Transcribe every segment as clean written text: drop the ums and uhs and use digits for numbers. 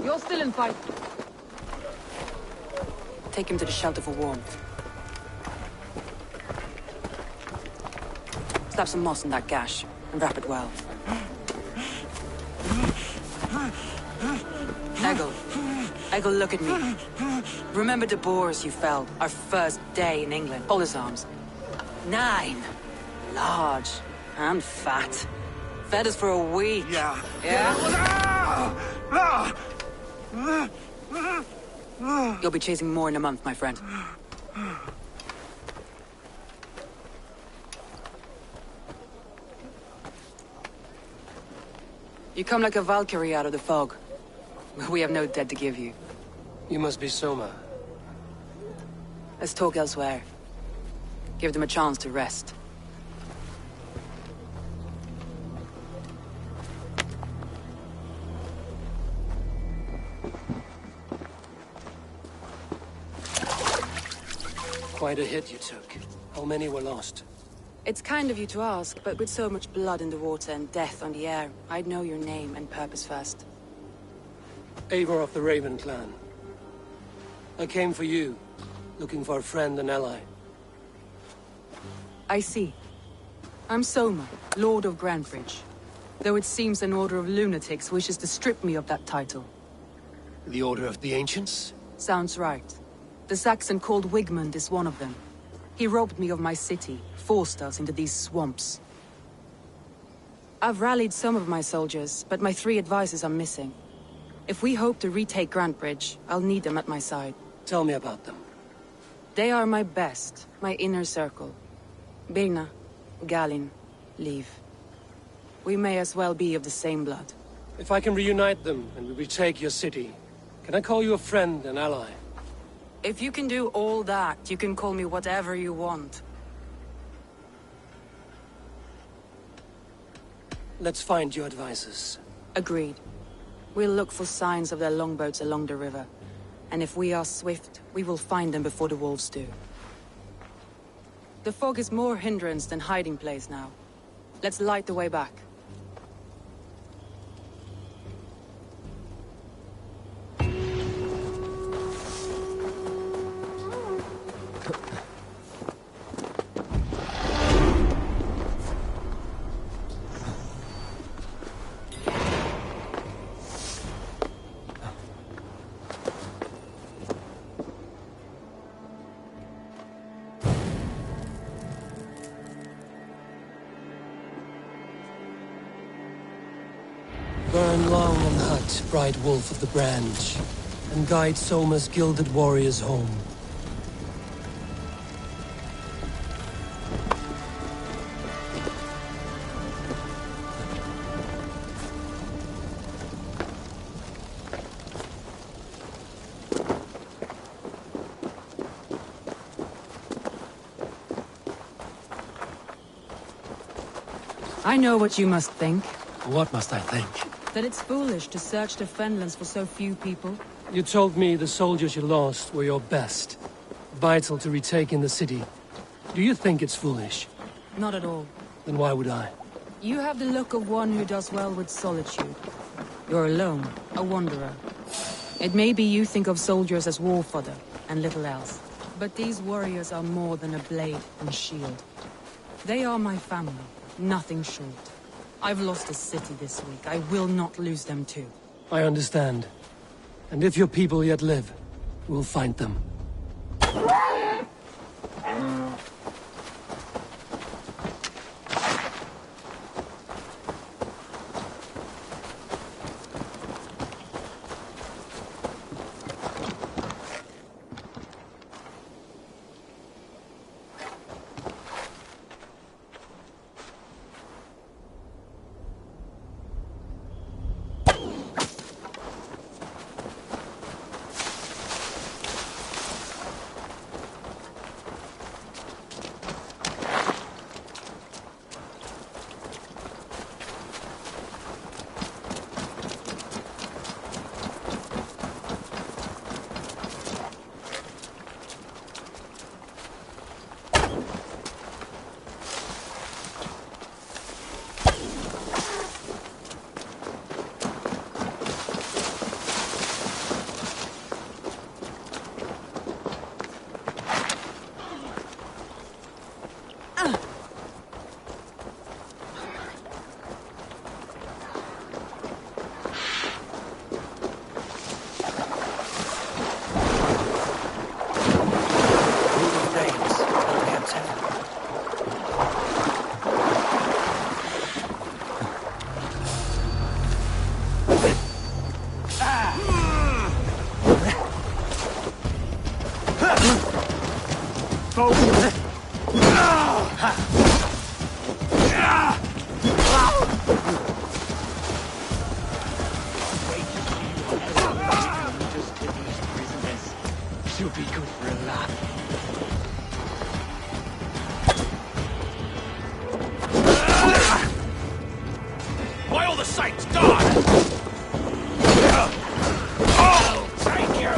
You're still in fight. Take him to the shelter for warmth. Slap some moss in that gash, and wrap it well. Eggle, look at me. Remember the boars you felled, our first day in England? Hold his arms. 9. Large. And fat. Fed us for a week. Yeah. You'll be chasing more in a month, my friend. You come like a Valkyrie out of the fog. We have no debt to give you. You must be Soma. Let's talk elsewhere. Give them a chance to rest. Quite a hit you took. How many were lost? It's kind of you to ask, but with so much blood in the water and death on the air, I'd know your name and purpose first. Eivor of the Raven clan. I came for you, looking for a friend and ally. I see. I'm Soma, Lord of Grantebridge. Though it seems an order of lunatics wishes to strip me of that title. The Order of the Ancients? Sounds right. The Saxon called Wigmund is one of them. He robbed me of my city, forced us into these swamps. I've rallied some of my soldiers, but my 3 advisors are missing. If we hope to retake Grantebridge, I'll need them at my side. Tell me about them. They are my best, my inner circle. Birna, Galin, Liv. We may as well be of the same blood. If I can reunite them and we retake your city, can I call you a friend and ally? If you can do all that, you can call me whatever you want. Let's find your advisors. Agreed. We'll look for signs of their longboats along the river. And if we are swift, we will find them before the wolves do. The fog is more hindrance than hiding place now. Let's light the way back. Burn long and hot, bright wolf of the branch, and guide Soma's gilded warriors home. I know what you must think. What must I think? That it's foolish to search the Fenlands for so few people. You told me the soldiers you lost were your best. Vital to retaking the city. Do you think it's foolish? Not at all. Then why would I? You have the look of one who does well with solitude. You're alone, a wanderer. It may be you think of soldiers as war fodder, and little else. But these warriors are more than a blade and shield. They are my family, nothing short. I've lost a city this week. I will not lose them too. I understand. And if your people yet live, we'll find them. the saints, God! I'll take you!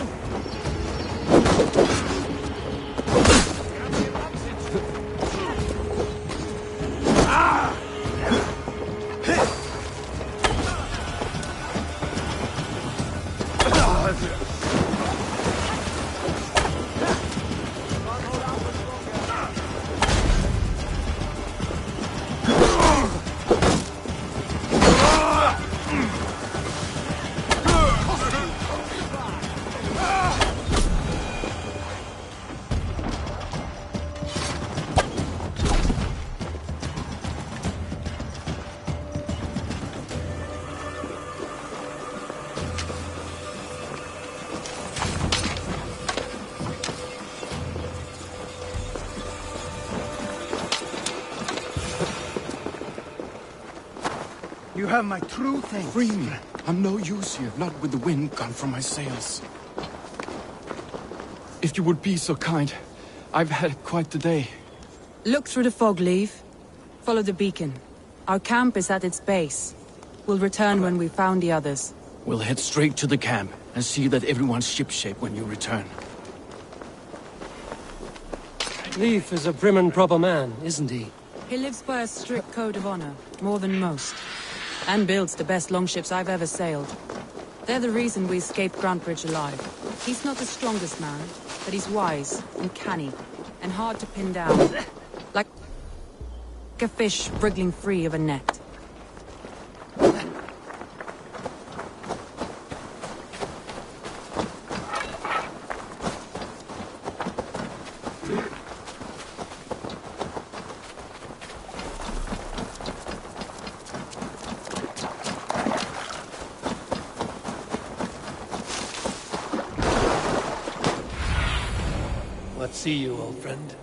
You have my true thanks. Free me. I'm no use here, not with the wind gone from my sails. If you would be so kind, I've had quite the day. Look through the fog, Leave. Follow the beacon. Our camp is at its base. We'll return when we've found the others. We'll head straight to the camp and see that everyone's shipshape when you return. Leif is a prim and proper man, isn't he? He lives by a strict code of honor, more than most. And builds the best longships I've ever sailed. They're the reason we escaped Grantbridge alive. He's not the strongest man, but he's wise and canny, and hard to pin down. Like a fish wriggling free of a net. Let's see you, old friend.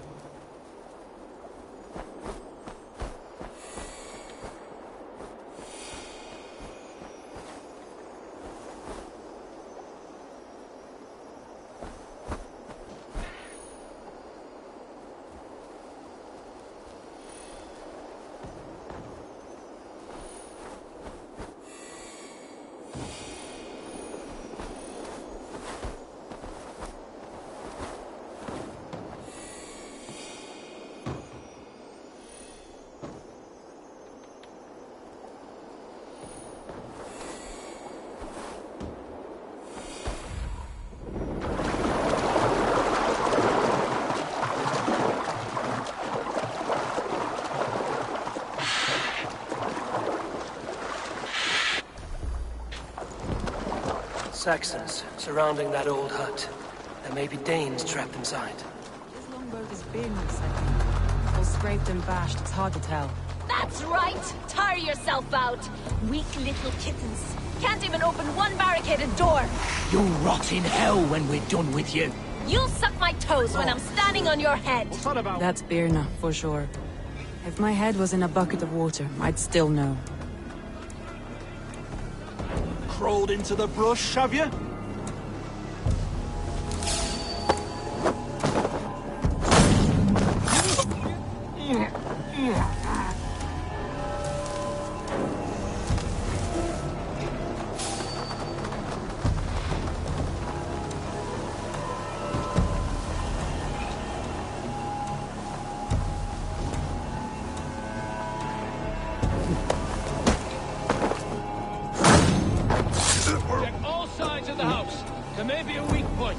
Saxons surrounding that old hut. There may be Danes trapped inside. This longboat has been second. All scraped and bashed, it's hard to tell. That's right! Tire yourself out! Weak little kittens. Can't even open one barricaded door! You'll rot in hell when we're done with you. You'll suck my toes when I'm standing on your head! That's Birna, for sure. If my head was in a bucket of water, I'd still know. Crawled into the brush, have you? There may be a weak point.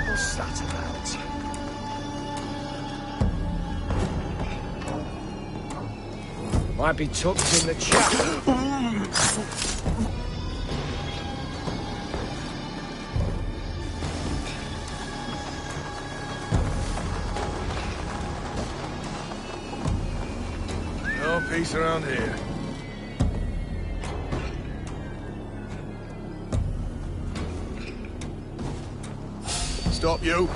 What's that about? Might be tucked in the chap. No peace around here. Stop you.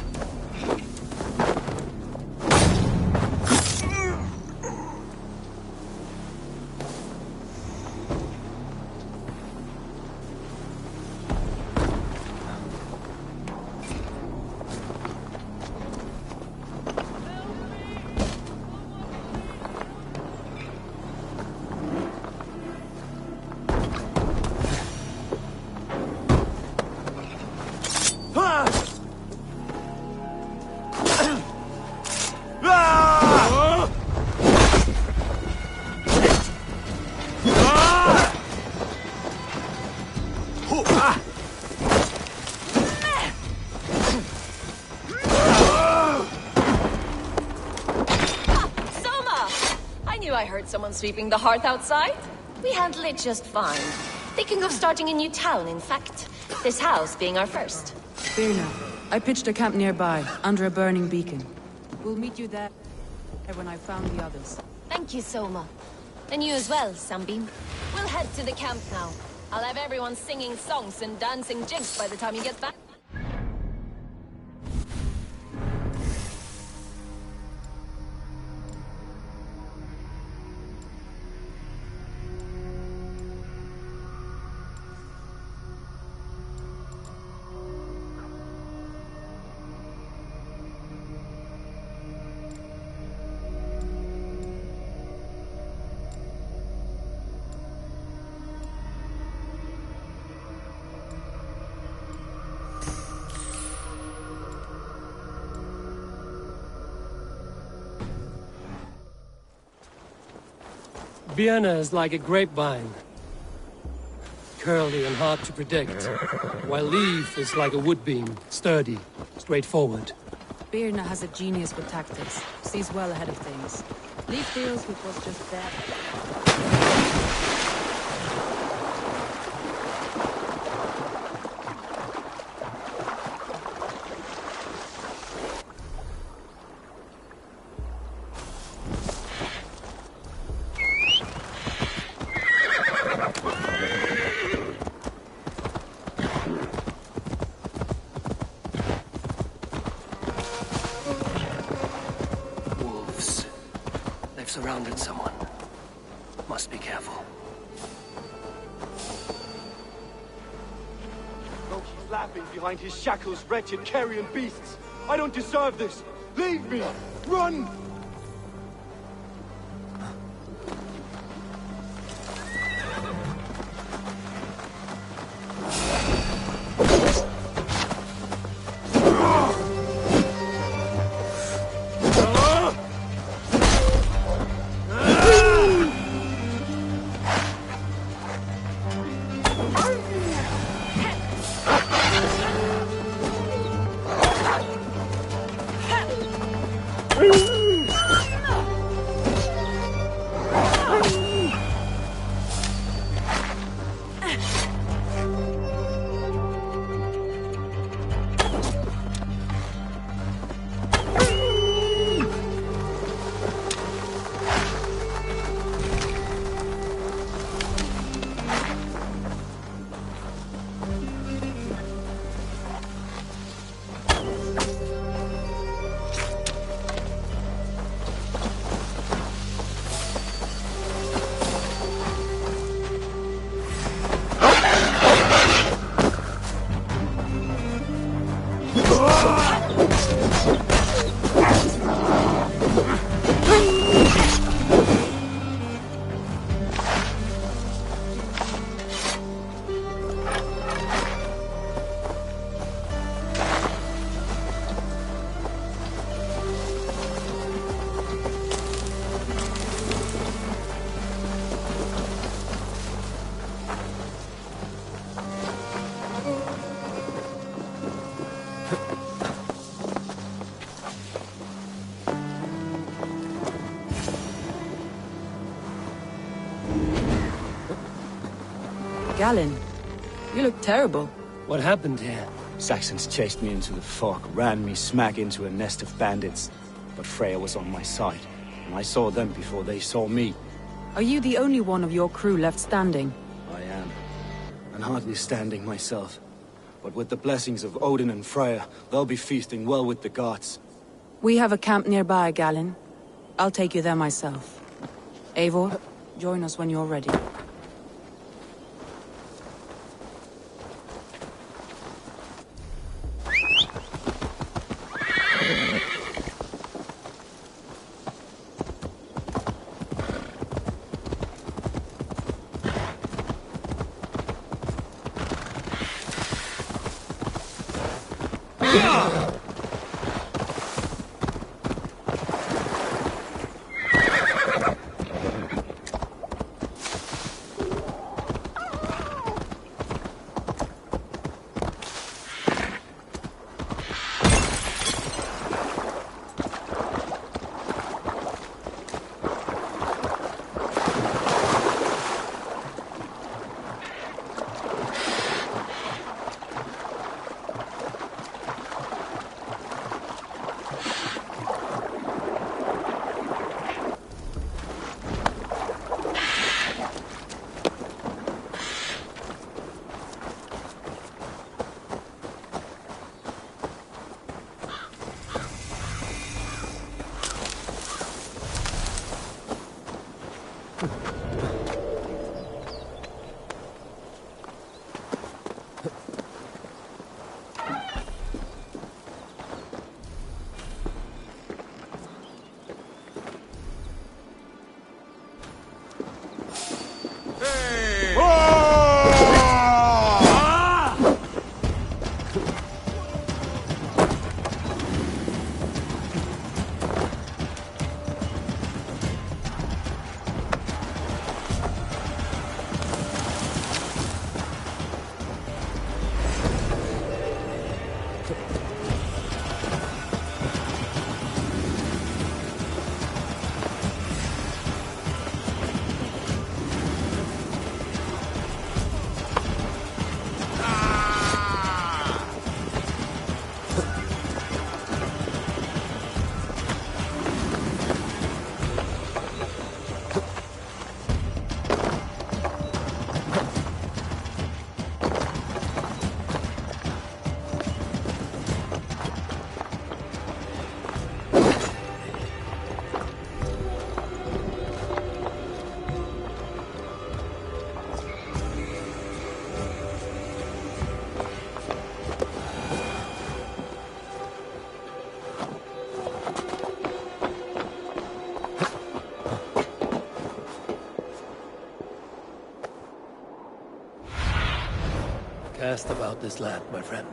I heard someone sweeping the hearth outside. We handle it just fine. Thinking of starting a new town, in fact. This house being our first. Birna, I pitched a camp nearby, under a burning beacon. We'll meet you there when I found the others. Thank you, Soma. And you as well, Sunbeam. We'll head to the camp now. I'll have everyone singing songs and dancing jigs by the time you get back. Vienna is like a grapevine. Curly and hard to predict, while Leaf is like a wood beam, sturdy, straightforward. Birna has a genius with tactics, sees well ahead of things. Leaf deals with what's just there. Wolves. They've surrounded someone. Must be careful. Oh, he's laughing behind his shackles, wretched carrion beasts. I don't deserve this. Leave me! Run! Galen, you look terrible. What happened here? Saxons chased me into the fog, ran me smack into a nest of bandits. But Freya was on my side, and I saw them before they saw me. Are you the only one of your crew left standing? I am. And hardly standing myself. But with the blessings of Odin and Freya, they'll be feasting well with the gods. We have a camp nearby, Galen. I'll take you there myself. Eivor, join us when you're ready. Cast about this land, my friend.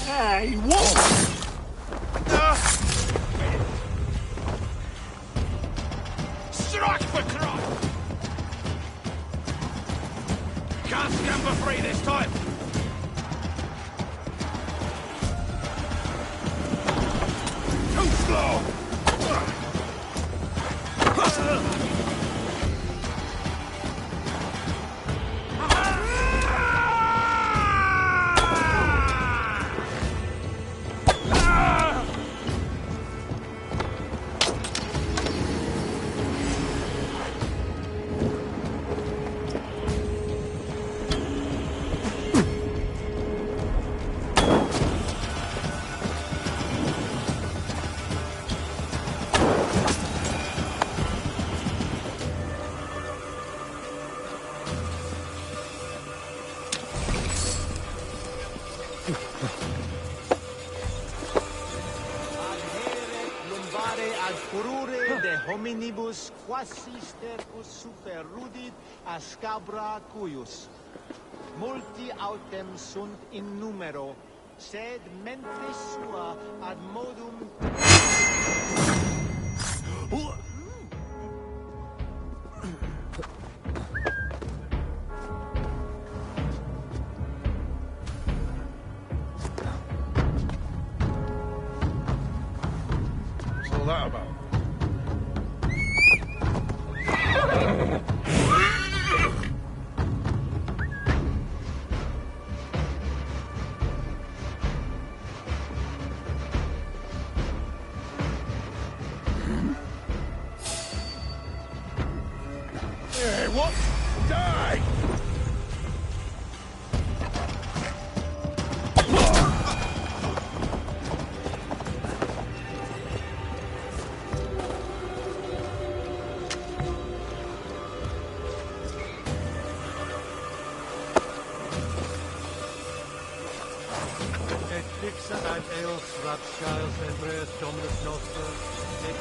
Hey, what? Strike for Christ! Can't stand for free this time! Too slow! Hominibus quasis tercus super rudit ascabra cuius. Multi autem sunt in numero, sed mente sua ad modum... What's all that about? Hey, what? Die! Et fixa ad eos rapscales embreus dominus noster, et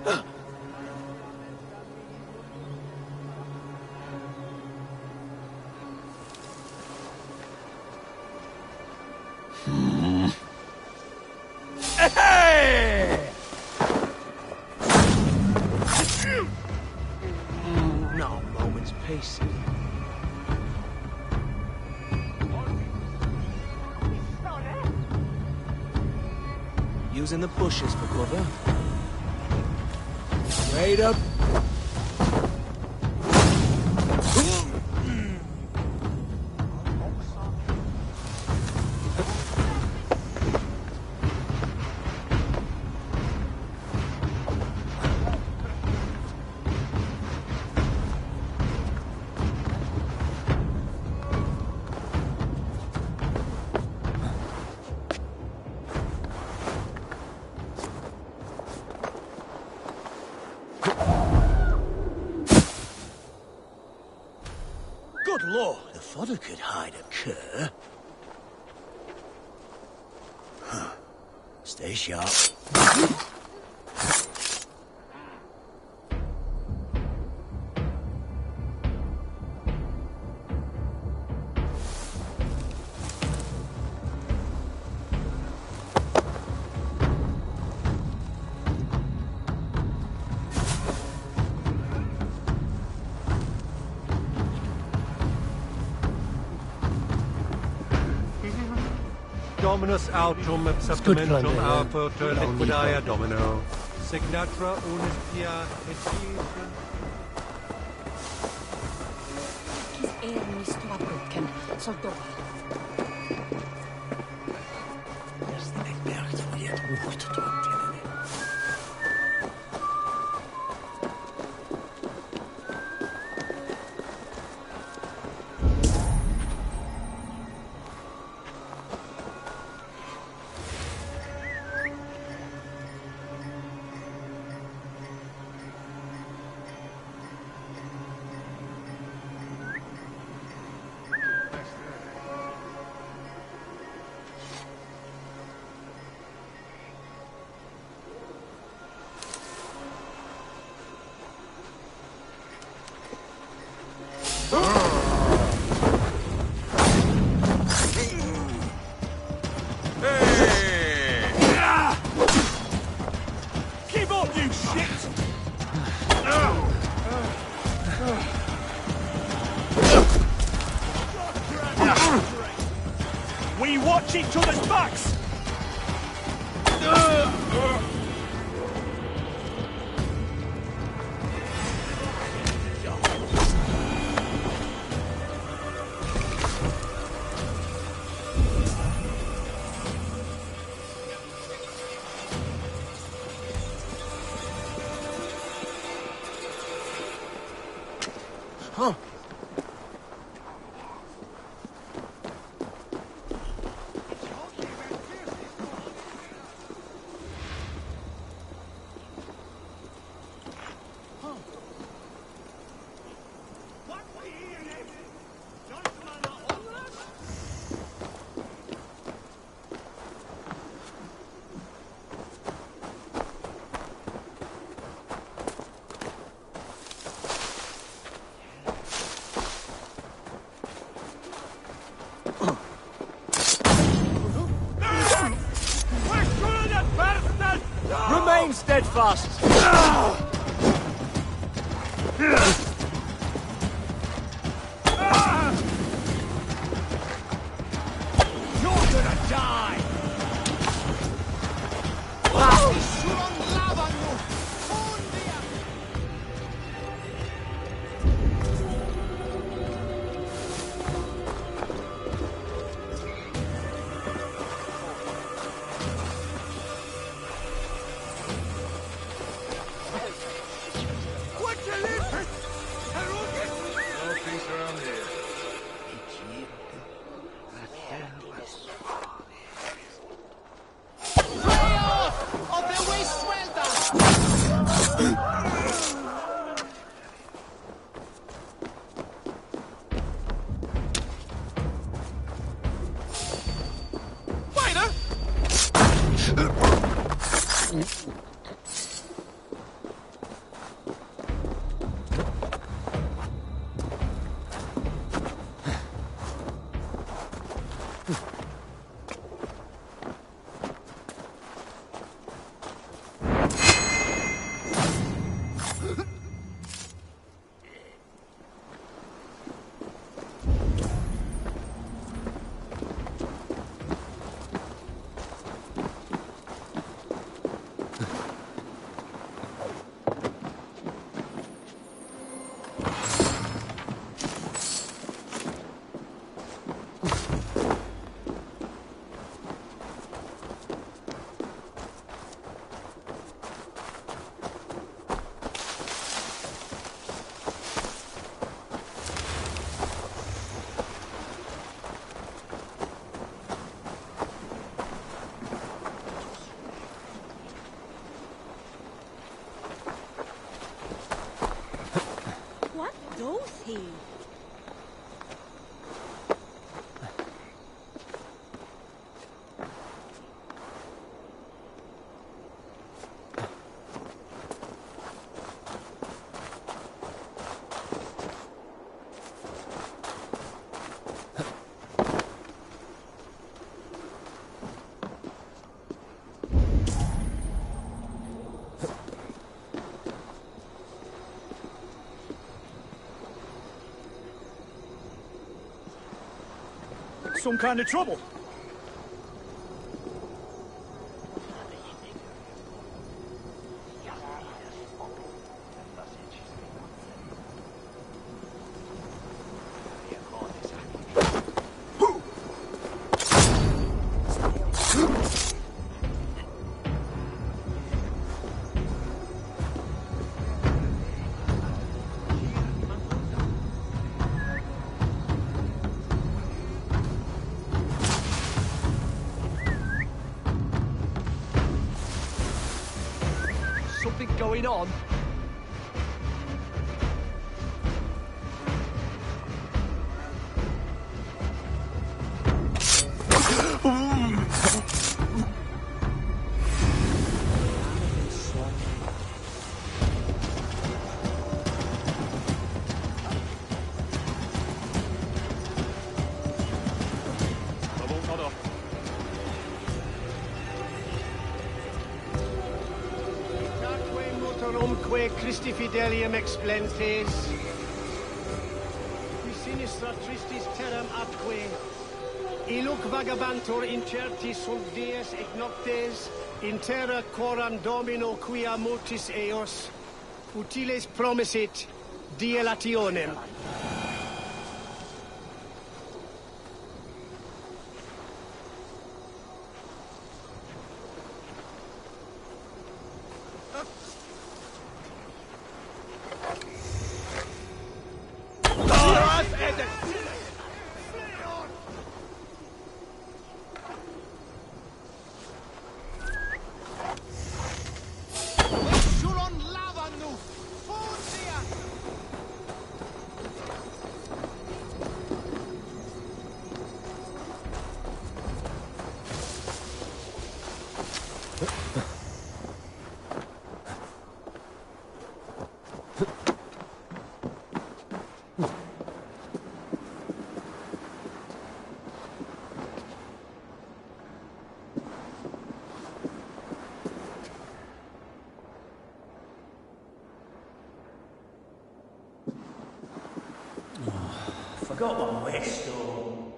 No moment's peace. Using the bushes for cover. Straight up. Good lord, the fodder could hide a cur. Huh. Stay sharp. Dominus autum good acceptamentum plan, yeah. autor liquidae domino. Signatra unis pia et pia. Ernis tuabrücken, så då. Ik bergt voor je het woord te doen. Keep up, you shit! We watch each other's backs! Huh. Remain steadfast! You're gonna die! What you live? he. Some kind of trouble. Something going on? Christi fidelium explentes, qui sinistra tristis terram atque, iluc vagabantur incertis sunt dies et noctes, in terra coram domino quia multis eos, utiles promisit dilationem. Forgot one waste or...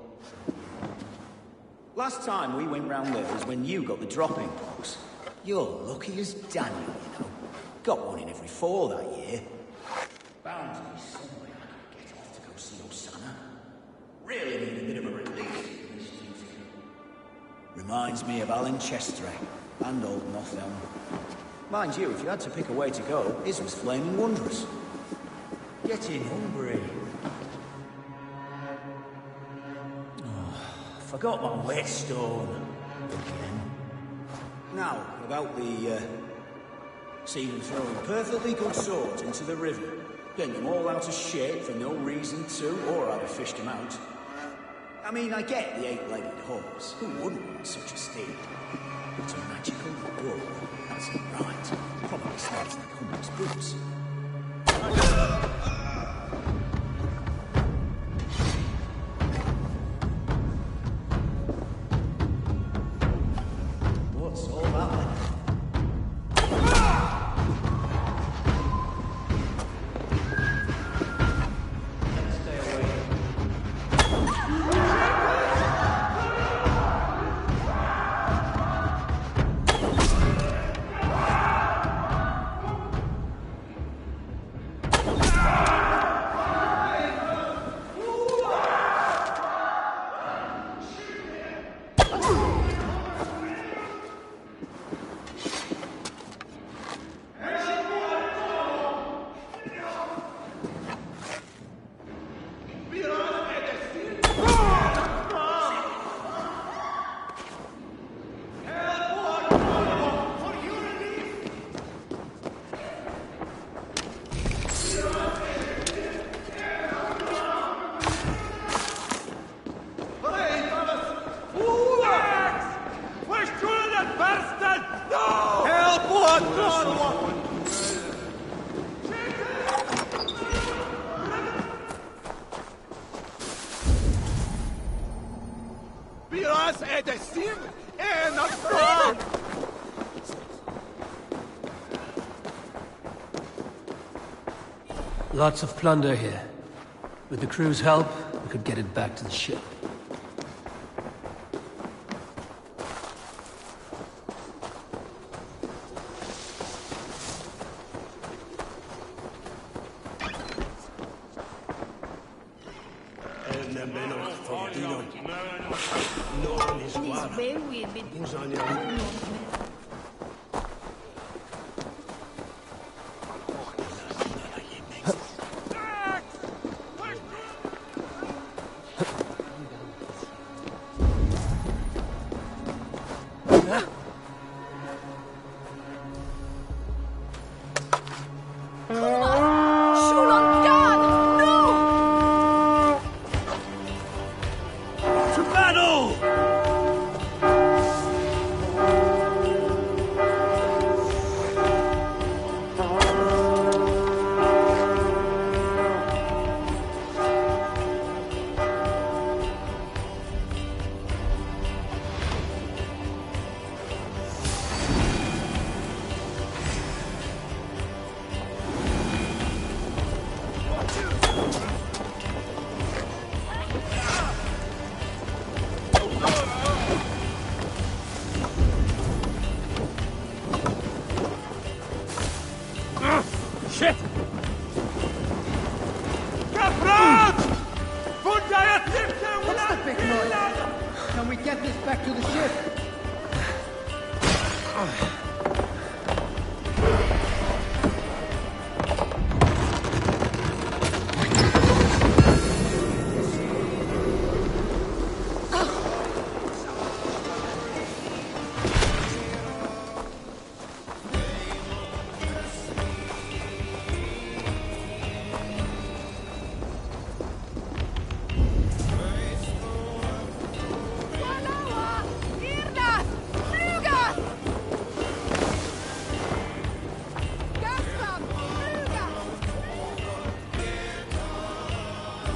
Last time we went round there was when you got the dropping box. You're lucky as Daniel, you know. Got one in every 4 that year. Bound to be somewhere I could get off to go see Osana. Really need a bit of a release. Reminds me of Alan Chester and old Mothhelm. Mind you, if you had to pick a way to go, his was flaming wondrous. Getting hungry. Forgot my whetstone again. Now, about the, seeing them throwing perfectly good swords into the river, getting them all out of shape for no reason to, or I'd have fished them out. I mean, I get the 8-legged horse. Who wouldn't want such a steed? But a magical bull, that's right. Probably smells like hummus boots. Lots of plunder here. With the crew's help, we could get it back to the ship. Shit! What's the big noise? Can we get this back to the ship?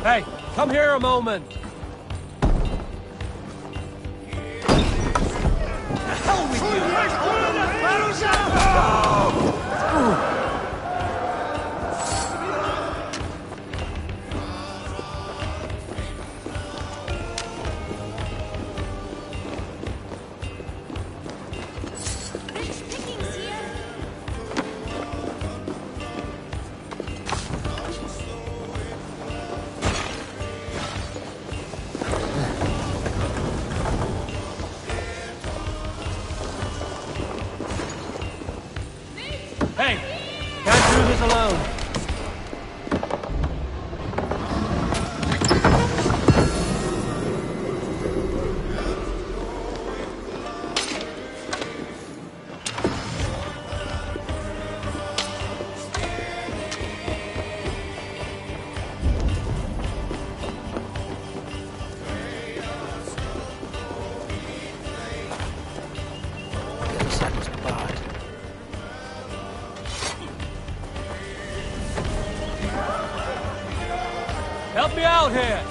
Hey, come here a moment. Hey, can't do this alone. The other side was barred. Help me out here.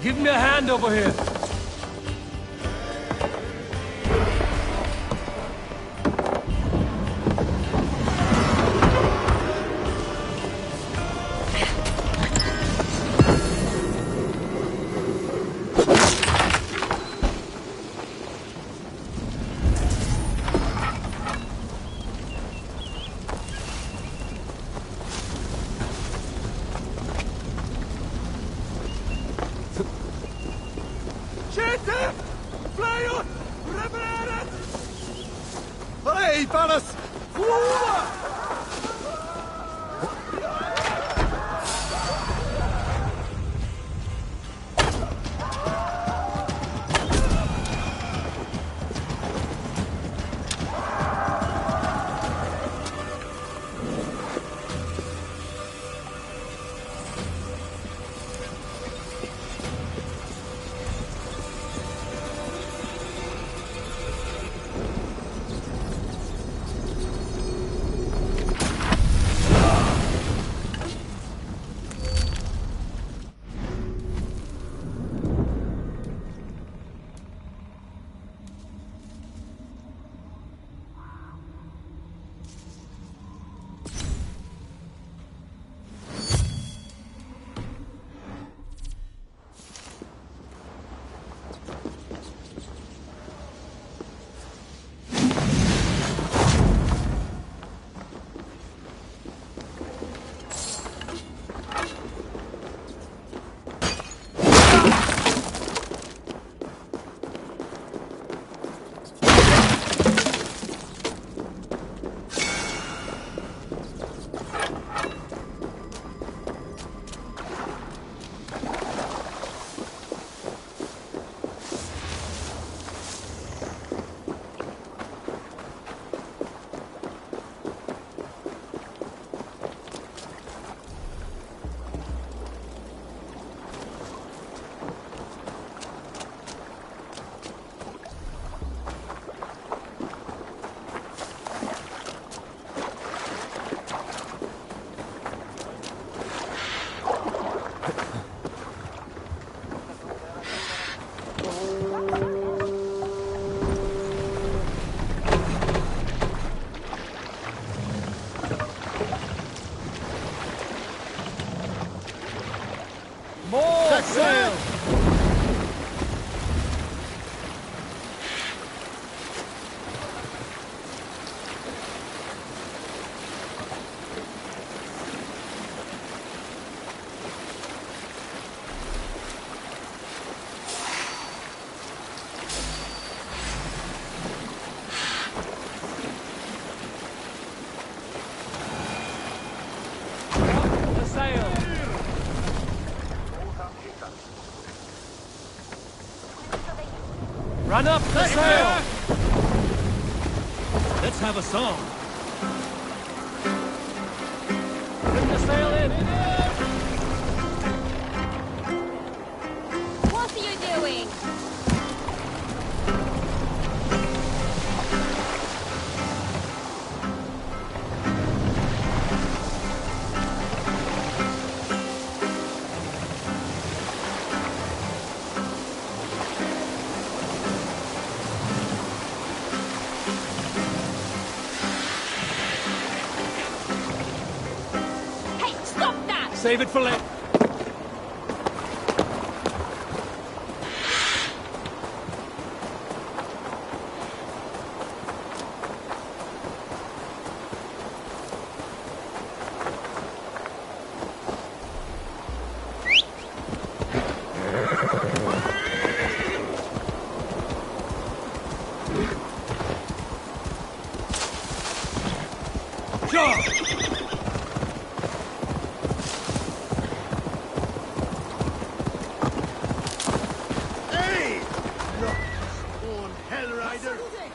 Give me a hand over here. Hey, fellas! Run up the sail! Let's have a song. Bring the sail in! What are you doing? Hey, stop that! Save it for later.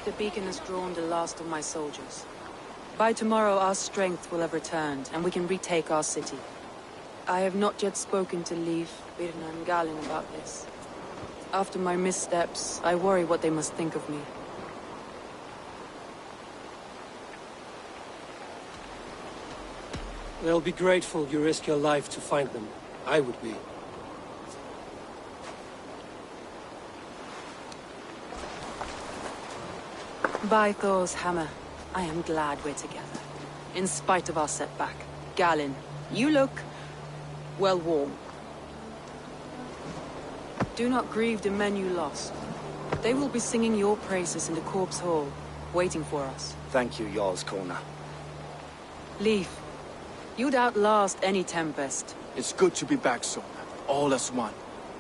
The beacon has drawn the last of my soldiers. By tomorrow our strength will have returned, and we can retake our city. I have not yet spoken to Leif, Birna and Galin about this. After my missteps, I worry what they must think of me. They'll be grateful you risk your life to find them. I would be. By Thor's hammer, I am glad we're together. In spite of our setback. Galin, you look, well, warm. Do not grieve the men you lost. They will be singing your praises in the Corpse Hall, waiting for us. Thank you, Jarl's Corner. Leif, you'd outlast any tempest. It's good to be back, son. All as one.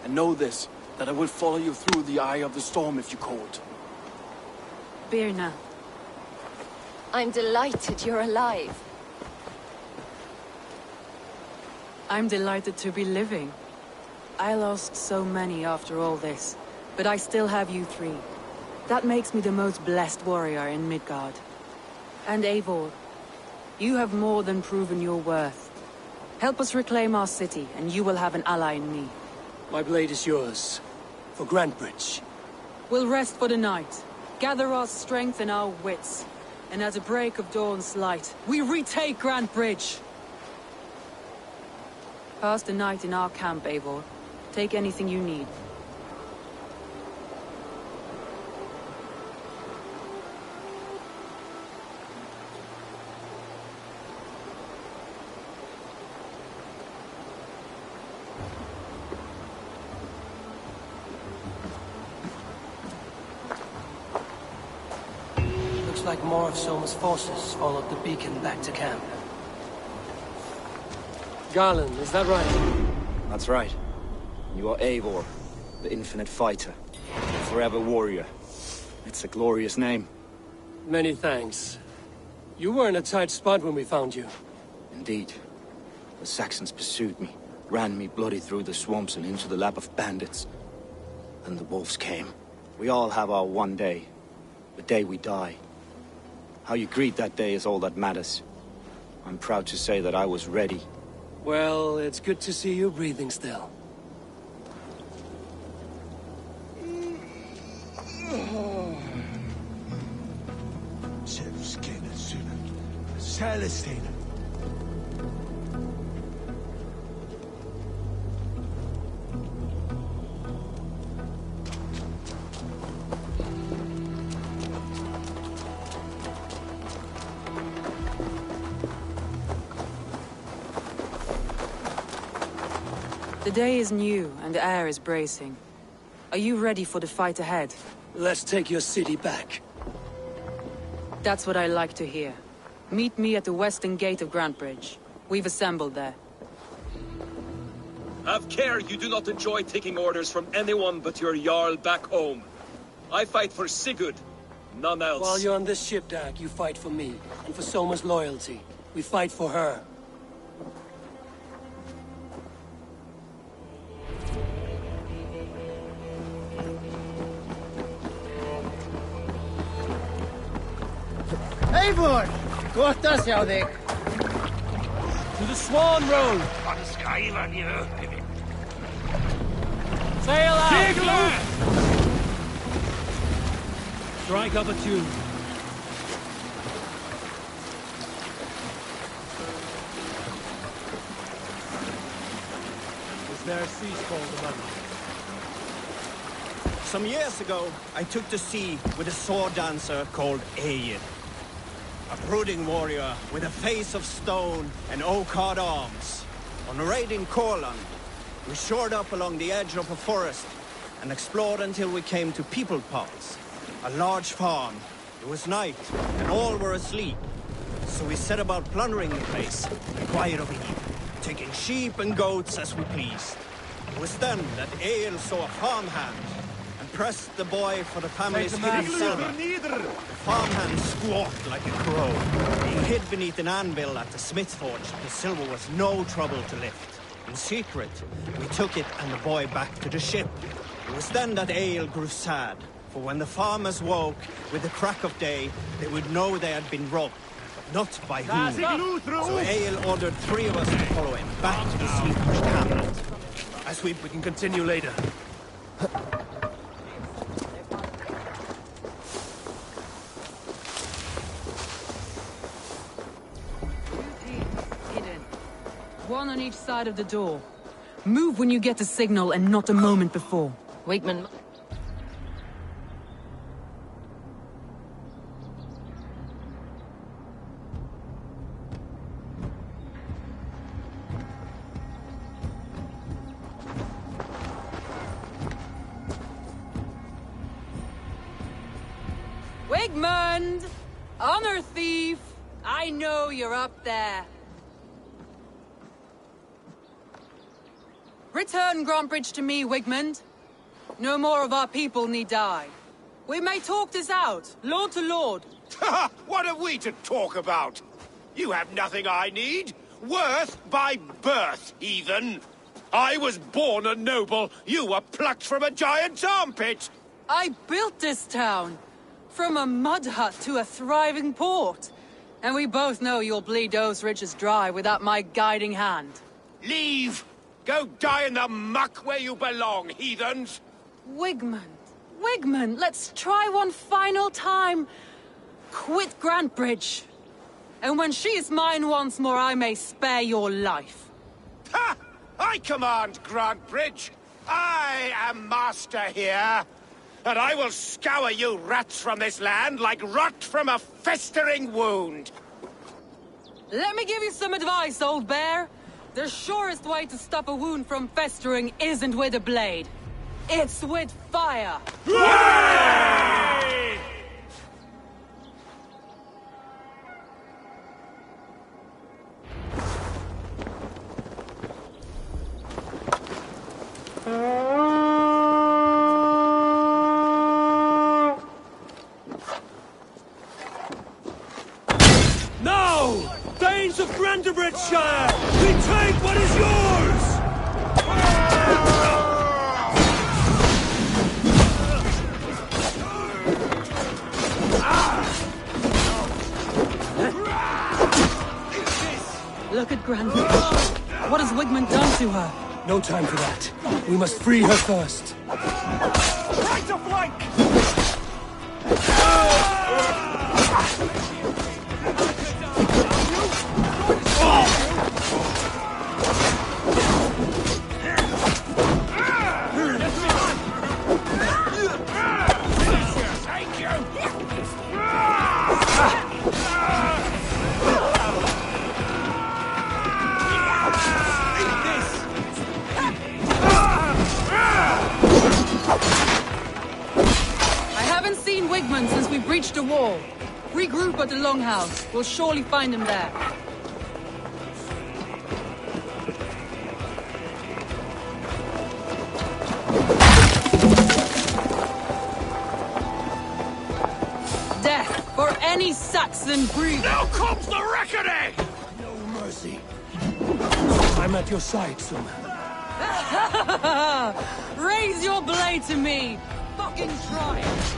And know this, that I will follow you through the eye of the storm if you could. Birna. I'm delighted you're alive. I'm delighted to be living. I lost so many after all this, but I still have you three. That makes me the most blessed warrior in Midgard. And Eivor, you have more than proven your worth. Help us reclaim our city, and you will have an ally in me. My blade is yours. For Grantebridge. We'll rest for the night. Gather our strength and our wits. And at the break of dawn's light, we retake Grantebridge! Pass the night in our camp, Eivor. Take anything you need. Looks like more of Soma's forces followed the beacon back to camp. Garland, is that right? That's right. You are Eivor, the infinite fighter. The forever warrior. It's a glorious name. Many thanks. You were in a tight spot when we found you. Indeed. The Saxons pursued me, ran me bloody through the swamps and into the lap of bandits. Then the wolves came. We all have our one day. The day we die. How you greet that day is all that matters. I'm proud to say that I was ready. Well, it's good to see you breathing still. Celestine. The day is new, and the air is bracing. Are you ready for the fight ahead? Let's take your city back. That's what I like to hear. Meet me at the western gate of Grantebridge. We've assembled there. Have care you do not enjoy taking orders from anyone but your Jarl back home. I fight for Sigurd, none else. While you're on this ship, Dag, you fight for me, and for Soma's loyalty. We fight for her. Eivor! Gott sjá þig. To the Swan Road! Sail out! Strike up a tune. Is there a sea called among you? Some years ago, I took to sea with a sword dancer called Avid. A brooding warrior with a face of stone and oak-hard arms. On a raid in Courland, we shored up along the edge of a forest and explored until we came to People Pots, a large farm. It was night, and all were asleep. So we set about plundering the place, quietly, taking sheep and goats as we pleased. It was then that Ale saw a farmhand and pressed the boy for the family's hidden silver. The farmhand squawked like a crow. Being hid beneath an anvil at the smith's forge, the silver was no trouble to lift. In secret, we took it and the boy back to the ship. It was then that Ale grew sad, for when the farmers woke with the crack of day, they would know they had been robbed, but not by whom. So Ale ordered 3 of us to follow him back to the sleep-hushed hamlet. As we can continue later. One on each side of the door. Move when you get the signal and not a moment before. Wakeman. Wigmund! Honor thief! I know you're up there. Return Grantbridge to me, Wigmund. No more of our people need die. We may talk this out, lord to lord. What are we to talk about? You have nothing I need. Worth by birth, heathen. I was born a noble. You were plucked from a giant's armpit. I built this town. From a mud hut to a thriving port. And we both know you'll bleed those riches dry without my guiding hand. Leave! Go die in the muck where you belong, heathens! Wigmund, let's try one final time. Quit Grantbridge. And when she is mine once more, I may spare your life. Ha! I command Grantbridge. I am master here. And I will scour you rats from this land like rot from a festering wound. Let me give you some advice, old bear. The surest way to stop a wound from festering isn't with a blade. It's with fire. Hooray! Now! Thanes of Grantebridgeshire! We take what is yours! Look at Grantbridge. What has Wigmund done to her? No time for that. We must free her first. Right to flank! Since we breached the wall. Regroup at the Longhouse. We'll surely find him there. Death for any Saxon breed. Now comes the reckoning! No mercy. I'm at your side, son. Raise your blade to me. Fucking try it.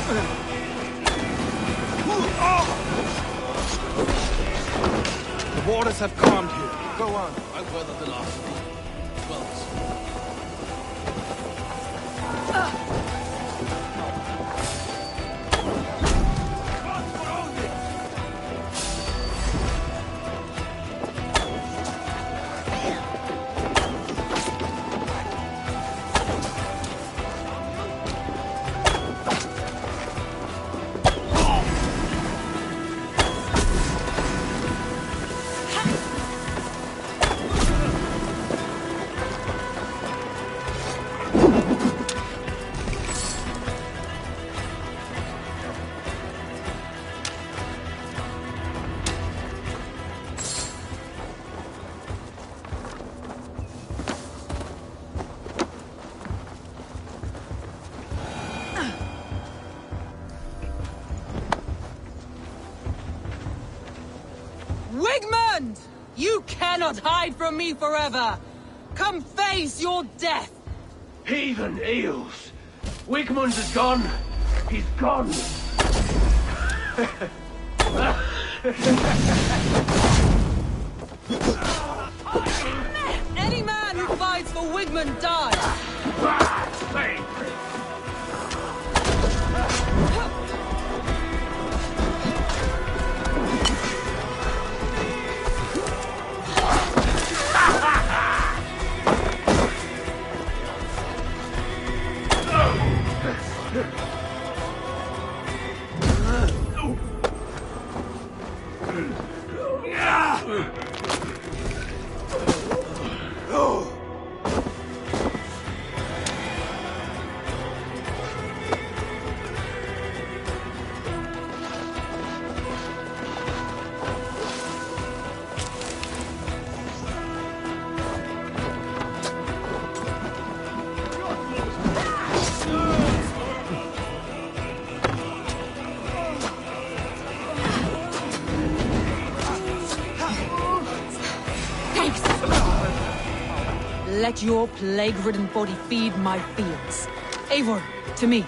The waters have calmed here. Go on. I weathered the last storm. Well deserved. Wigmund! You cannot hide from me forever! Come face your death! Heathen eels! Wigmund is gone! He's gone! Any man who fights for Wigmund dies! Bad fate! Let your plague-ridden body feed my fields. Eivor, to me.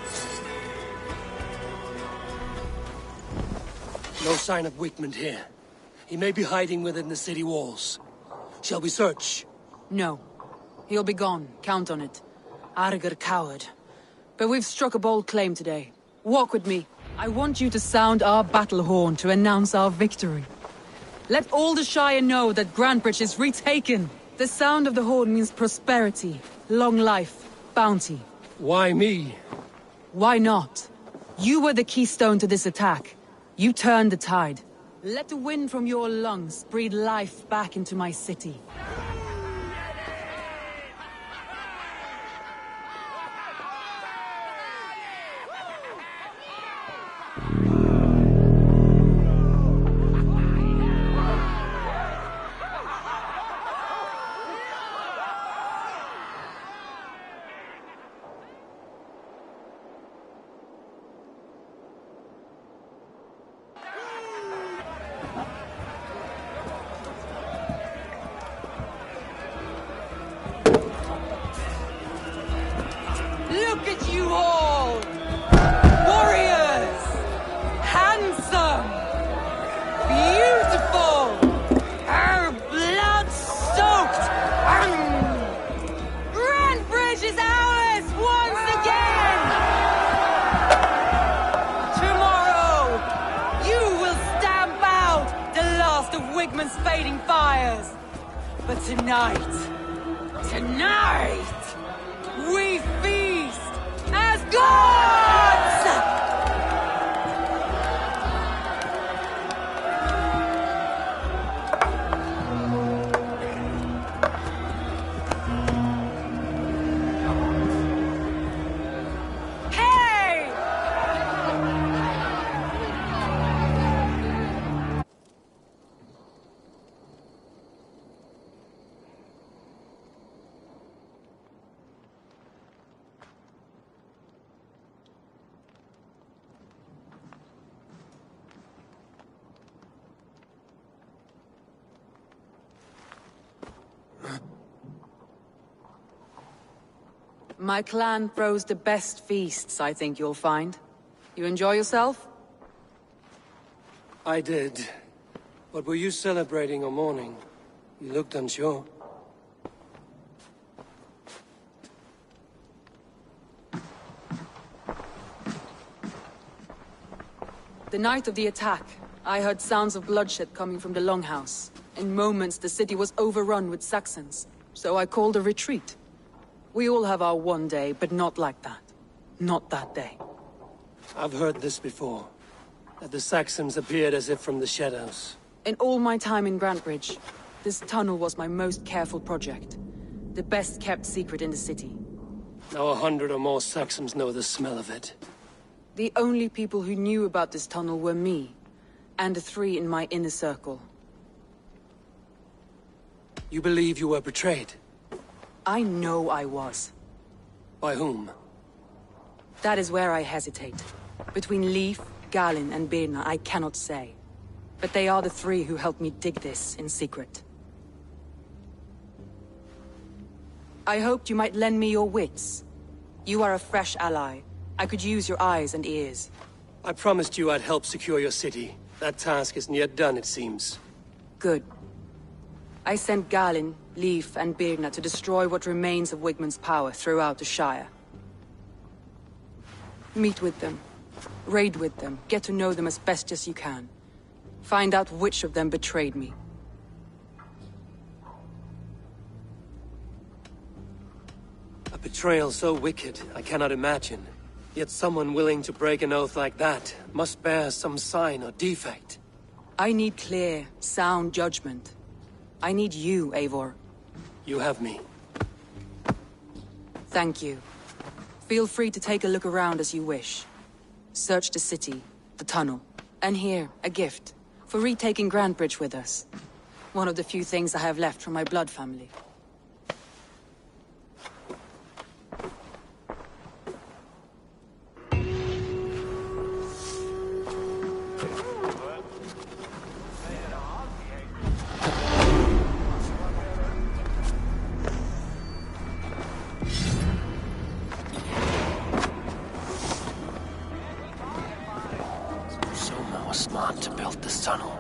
No sign of Wigmund here. He may be hiding within the city walls. Shall we search? No. He'll be gone. Count on it. Arger coward. But we've struck a bold claim today. Walk with me. I want you to sound our battle horn to announce our victory. Let all the Shire know that Grantebridge is retaken. The sound of the horn means prosperity, long life, bounty. Why me? Why not? You were the keystone to this attack. You turned the tide. Let the wind from your lungs breathe life back into my city. Look at you all! Warriors! Handsome! Beautiful! Blood-soaked! Grantebridge is ours once again! Tomorrow, you will stamp out the last of Wigmund's fading fires. But tonight, we feast as gods! Hey! My clan throws the best feasts, I think you'll find. You enjoy yourself? I did. But were you celebrating or mourning? You looked unsure. The night of the attack, I heard sounds of bloodshed coming from the Longhouse. In moments, the city was overrun with Saxons, so I called a retreat. We all have our one day, but not like that. Not that day. I've heard this before. That the Saxons appeared as if from the shadows. In all my time in Grantbridge, this tunnel was my most careful project. The best kept secret in the city. Now 100 or more Saxons know the smell of it. The only people who knew about this tunnel were me, and the 3 in my inner circle. You believe you were betrayed? I know I was. By whom? That is where I hesitate. Between Leif, Galin, and Birna, I cannot say. But they are the 3 who helped me dig this in secret. I hoped you might lend me your wits. You are a fresh ally. I could use your eyes and ears. I promised you I'd help secure your city. That task isn't yet done, it seems. Good. I sent Galin, Leif, and Birna to destroy what remains of Wigmund's power throughout the Shire. Meet with them. Raid with them. Get to know them as best as you can. Find out which of them betrayed me. A betrayal so wicked, I cannot imagine. Yet someone willing to break an oath like that must bear some sign or defect. I need clear, sound judgment. I need you, Eivor. You have me. Thank you. Feel free to take a look around as you wish. Search the city, the tunnel, and here, a gift, for retaking Grantbridge with us. One of the few things I have left from my blood family. Smart to build this tunnel.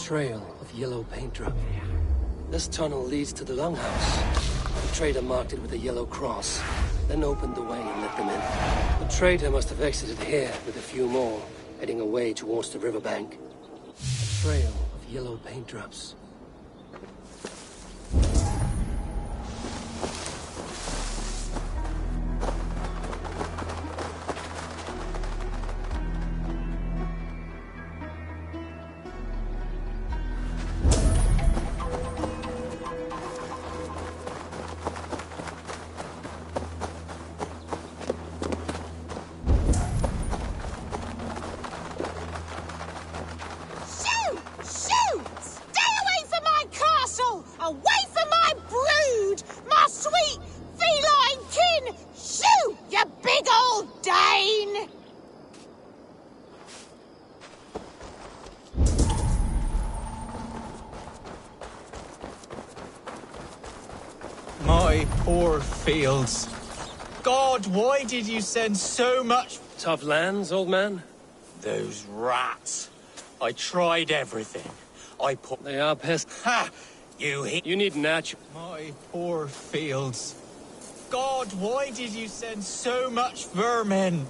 Trail of yellow paint drop. This tunnel leads to the Longhouse. The trader marked it with a yellow cross, then opened the way and let them in. The trader must have exited here with a few more, heading away towards the riverbank. A trail of yellow paint drops. My poor fields. God, why did you send so much... Tough lands, old man? Those rats. I tried everything. I put... They are pests. Ha! You need natural... My poor fields. God, why did you send so much vermin?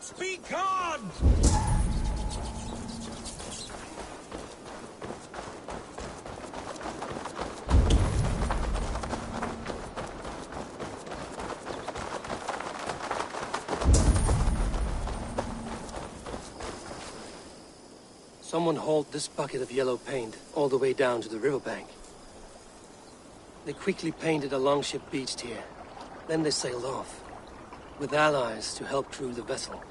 Rats be gone! Someone hauled this bucket of yellow paint all the way down to the riverbank. They quickly painted a longship beached here. Then they sailed off, with allies to help crew the vessel.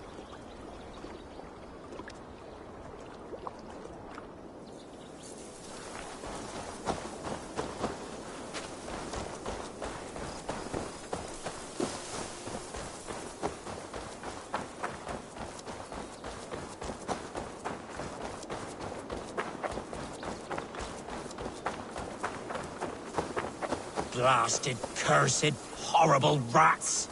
Blasted, cursed, horrible rats!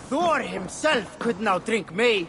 Thor himself could not drink me.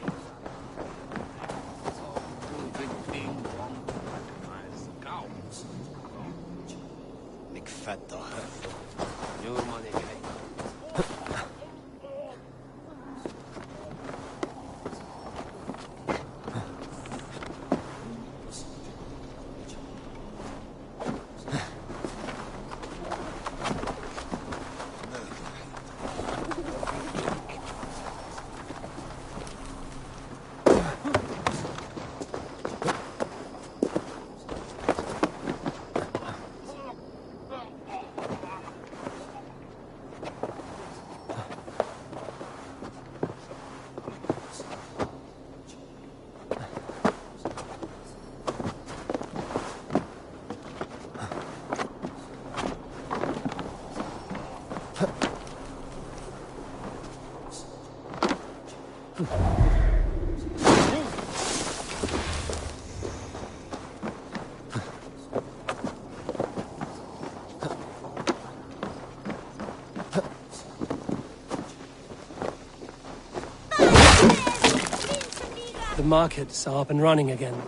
The markets are up and running again.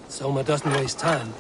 Soma doesn't waste time.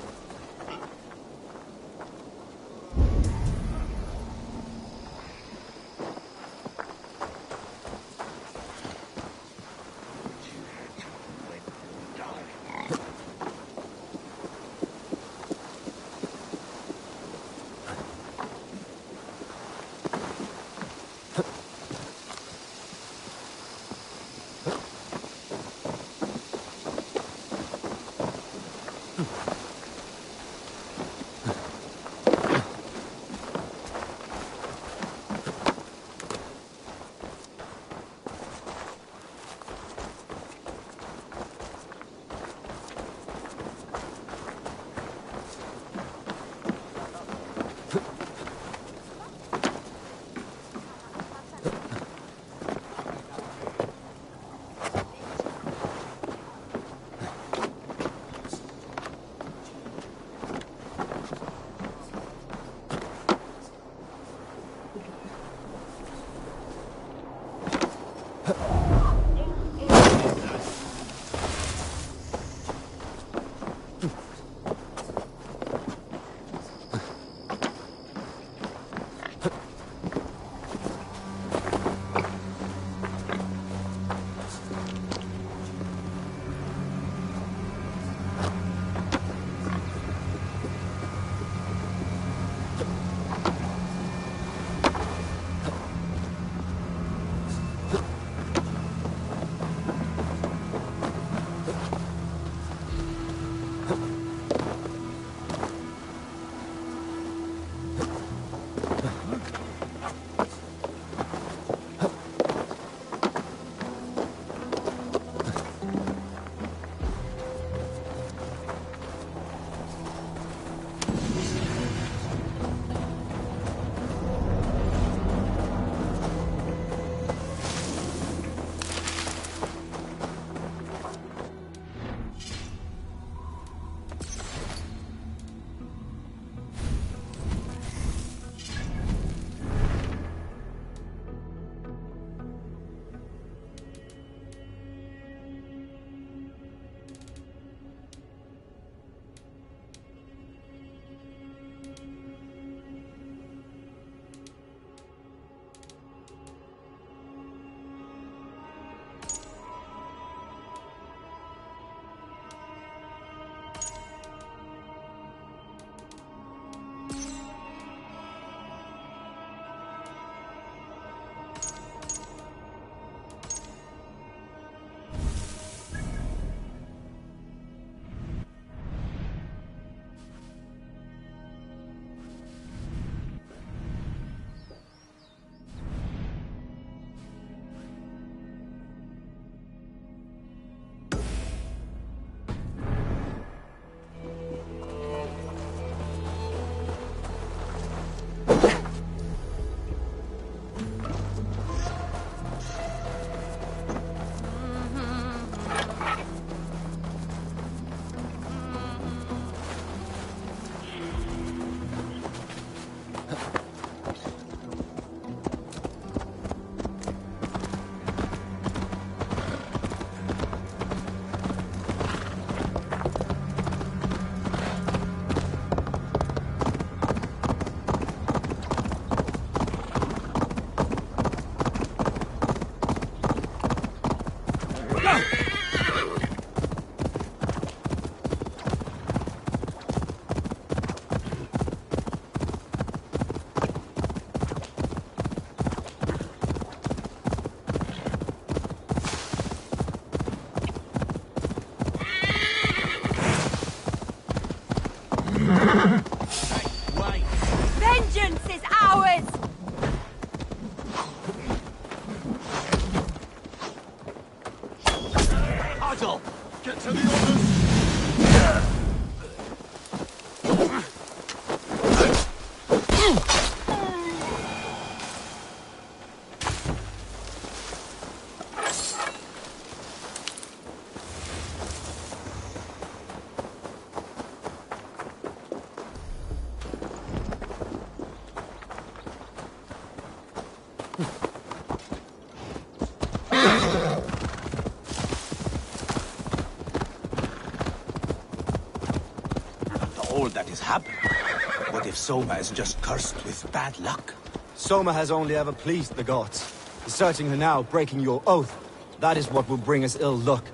Vengeance is ours! Adol, get to the others! All that is happening. What if Soma is just cursed with bad luck? Soma has only ever pleased the gods. Deserting her now, breaking your oath, that is what will bring us ill luck.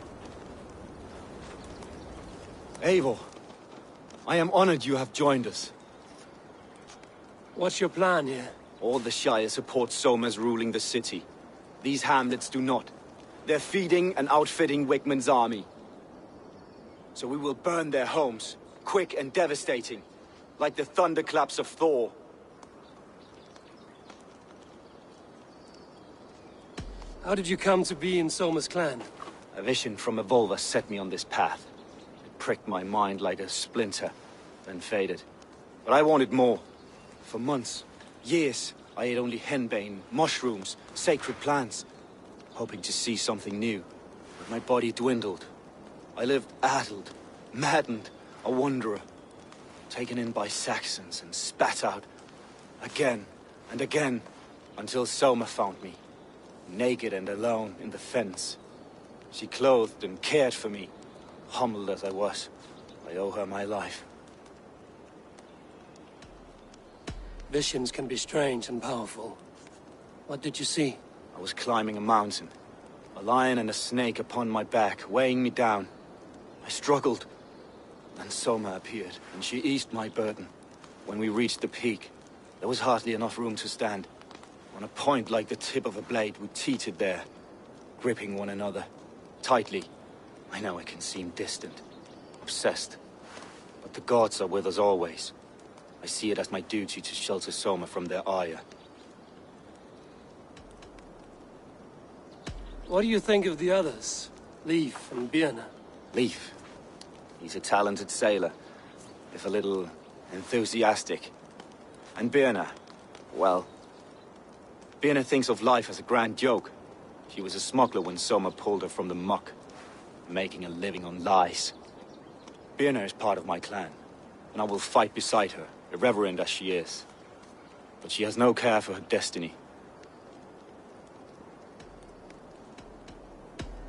Eivor, I am honored you have joined us. What's your plan here? All the Shire support Soma's ruling the city. These hamlets do not. They're feeding and outfitting Wickman's army. So we will burn their homes, quick and devastating, like the thunderclaps of Thor. How did you come to be in Soma's clan? A vision from Evolva set me on this path. It pricked my mind like a splinter, then faded. But I wanted more. For months, years, I ate only henbane, mushrooms, sacred plants, hoping to see something new. But my body dwindled. I lived addled, maddened, a wanderer, taken in by Saxons and spat out again and again, until Soma found me, naked and alone in the fens. She clothed and cared for me, humbled as I was. I owe her my life. Visions can be strange and powerful. What did you see? I was climbing a mountain. A lion and a snake upon my back, weighing me down. I struggled. Then Soma appeared, and she eased my burden. When we reached the peak, there was hardly enough room to stand. On a point like the tip of a blade, we teetered there, gripping one another. Tightly. I know it can seem distant, obsessed. But the gods are with us always. I see it as my duty to shelter Soma from their ire. What do you think of the others? Leif and Birna? Leif. He's a talented sailor, if a little enthusiastic. And Birna, well... Birna thinks of life as a grand joke. She was a smuggler when Soma pulled her from the muck, making a living on lies. Birna is part of my clan, and I will fight beside her, irreverent as she is. But she has no care for her destiny.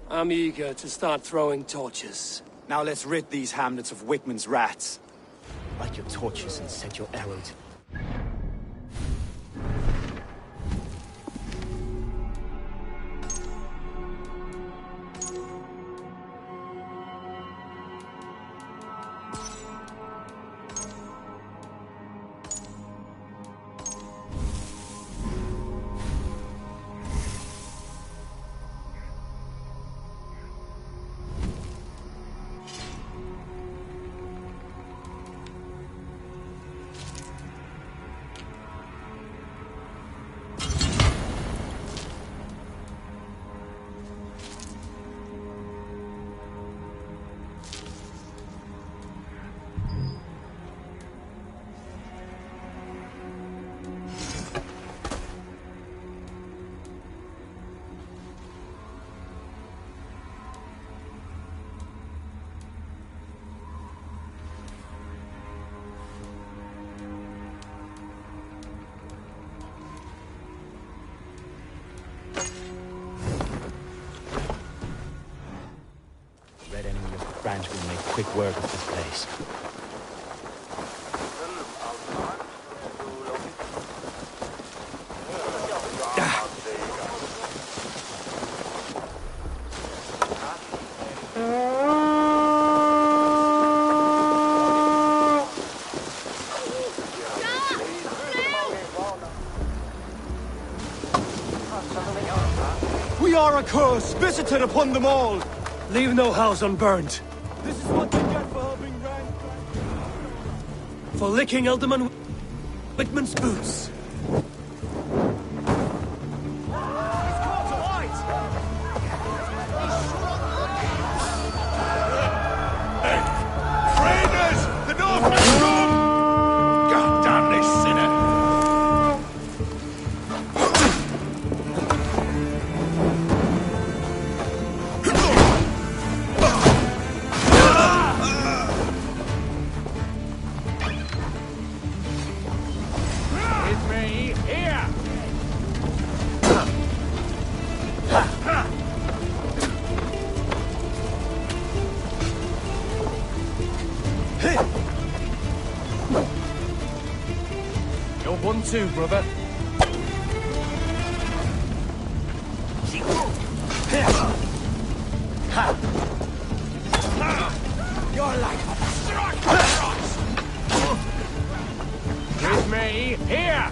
I'm eager to start throwing torches. Now let's rid these hamlets of Wickman's rats. Light your torches and set your arrows. Red enemy of the branch will make quick work of this place. We are a curse visited upon them all! Leave no house unburnt. This is what you get for helping Rand. For licking Alderman Whitman's boots. Traitors! The Northmen's gone! God damn this sinner! You're 1-2, brother. You're like struck across! With me, here!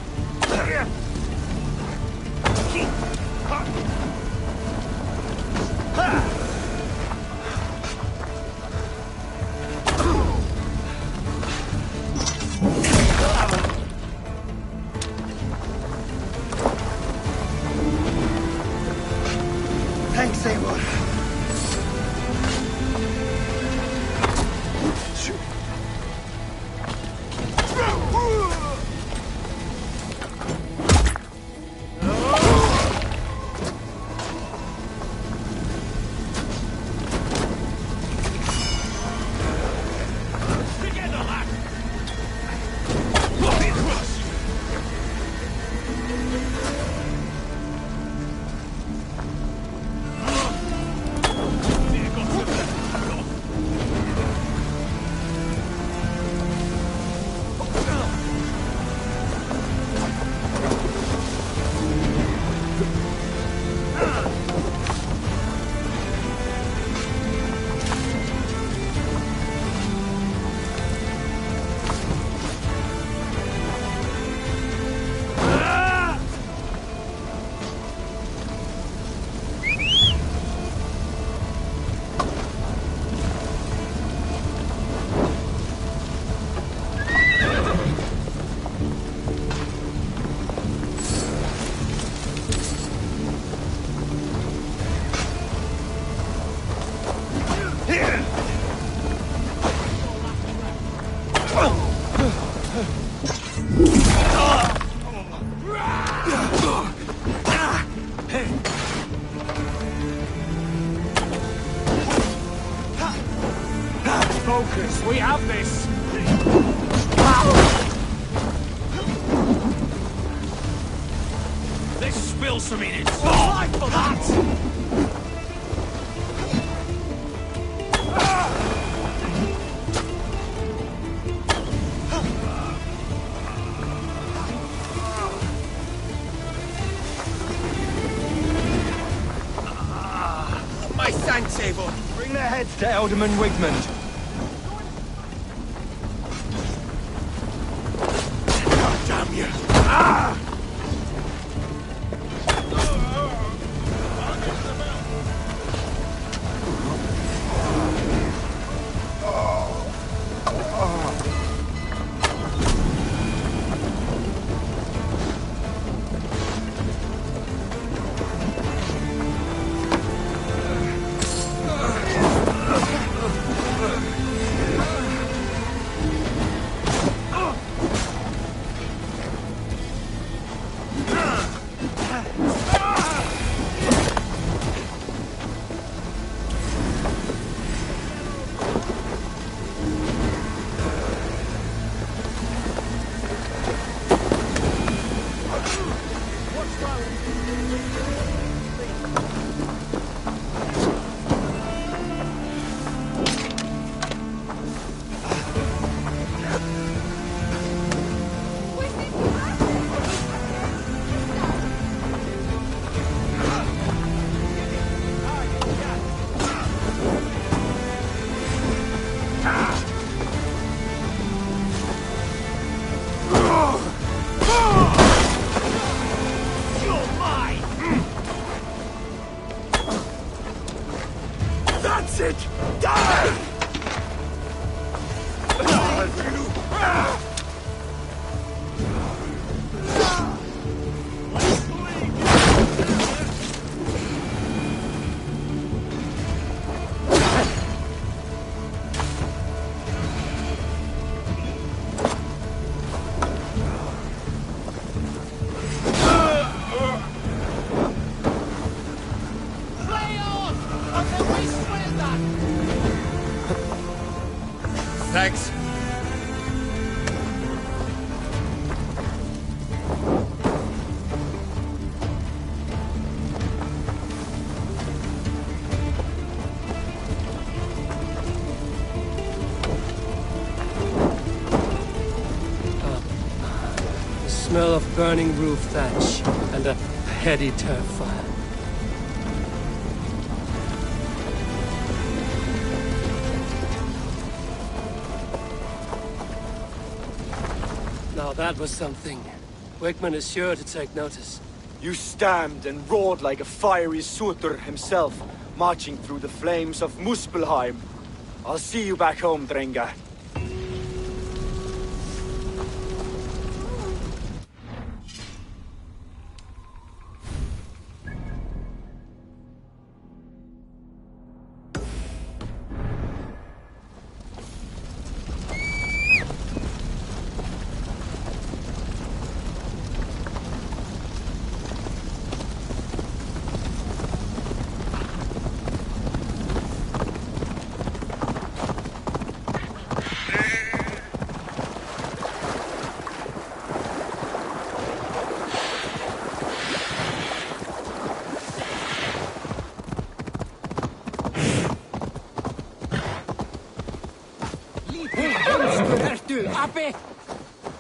Focus, we have this! Let's spill some in it! Fight for that! My Sanctable! Bring their heads to Alderman Wigmund. God damn you! Ah! That's it! Die! Thanks. The smell of burning roof thatch and a heady turf fire. Now that was something. Wickman is sure to take notice. You stamped and roared like a fiery Surtur himself, marching through the flames of Muspelheim. I'll see you back home, Drenga.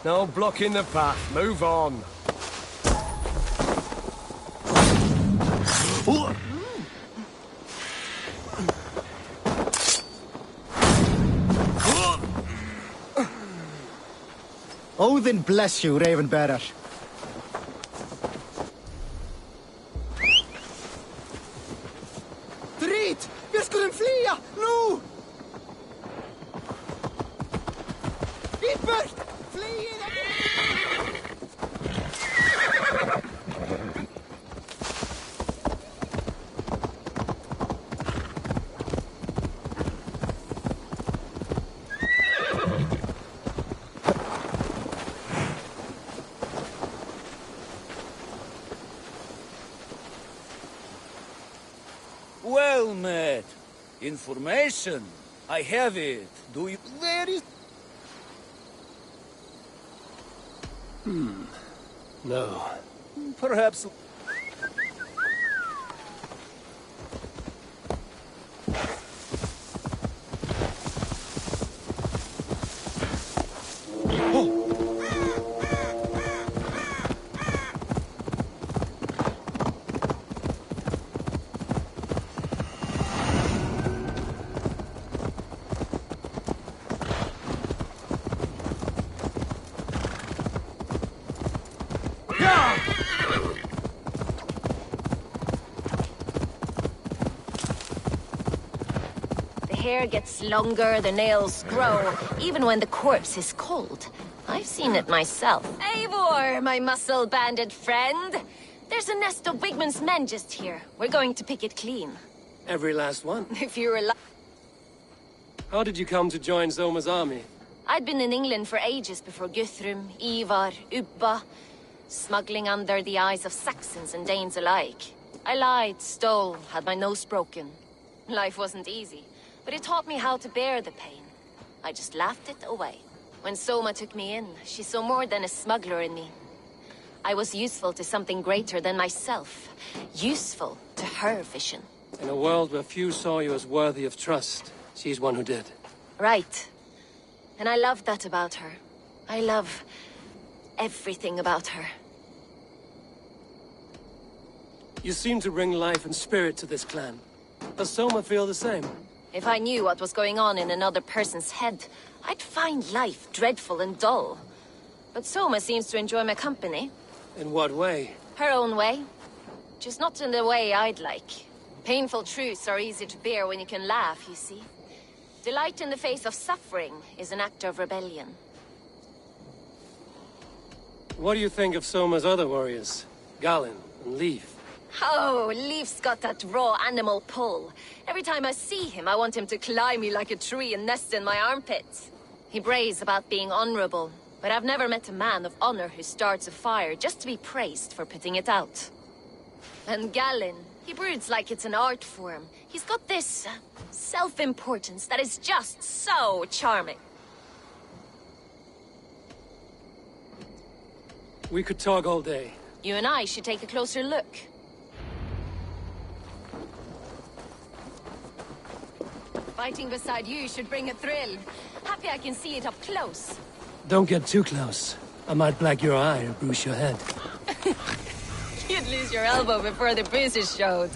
No blocking the path. Move on. Odin bless you, Ravenbearer. Drit! Vi skulle fly! Nu! Hit Fly! Information. I have it. Do you... There is... No. Perhaps... The hair gets longer, the nails grow, even when the corpse is cold. I've seen it myself. Eivor, my muscle-banded friend! There's a nest of Wigman's men just here. We're going to pick it clean. Every last one. If you're alive. How did you come to join Zoma's army? I'd been in England for ages before Guthrum, Ivar, Ubba, smuggling under the eyes of Saxons and Danes alike. I lied, stole, had my nose broken. Life wasn't easy, but it taught me how to bear the pain. I just laughed it away. When Soma took me in, she saw more than a smuggler in me. I was useful to something greater than myself. Useful to her vision. In a world where few saw you as worthy of trust, she's one who did. Right. And I love that about her. I love everything about her. You seem to bring life and spirit to this clan. Does Soma feel the same? If I knew what was going on in another person's head, I'd find life dreadful and dull. But Soma seems to enjoy my company. In what way? Her own way. Just not in the way I'd like. Painful truths are easy to bear when you can laugh, you see. Delight in the face of suffering is an act of rebellion. What do you think of Soma's other warriors? Galen and Leaf? Oh, Leaf's got that raw animal pull. Every time I see him, I want him to climb me like a tree and nest in my armpits. He brays about being honorable, but I've never met a man of honor who starts a fire just to be praised for putting it out. And Galen, he broods like it's an art form. He's got this self-importance that is just so charming. We could talk all day. You and I should take a closer look. Fighting beside you should bring a thrill. Happy I can see it up close. Don't get too close. I might black your eye or bruise your head. You'd lose your elbow before the bruises showed.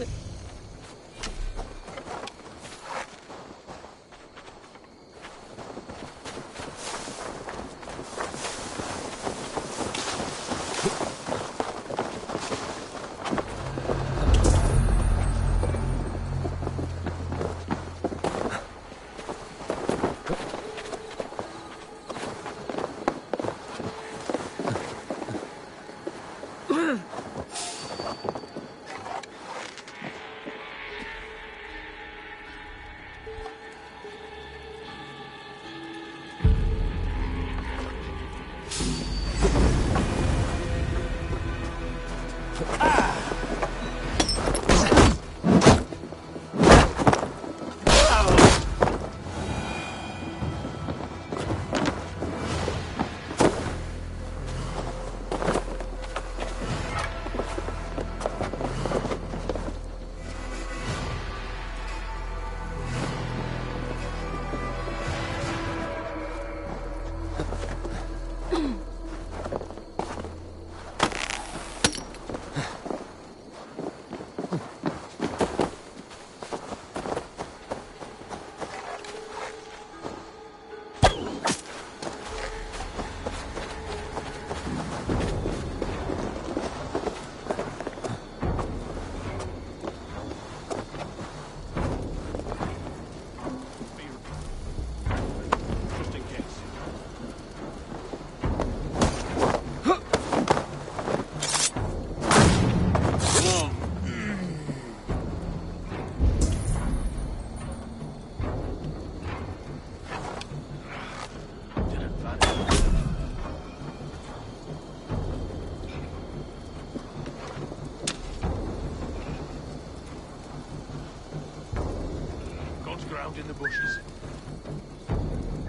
bushes.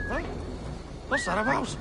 Huh? What's that about?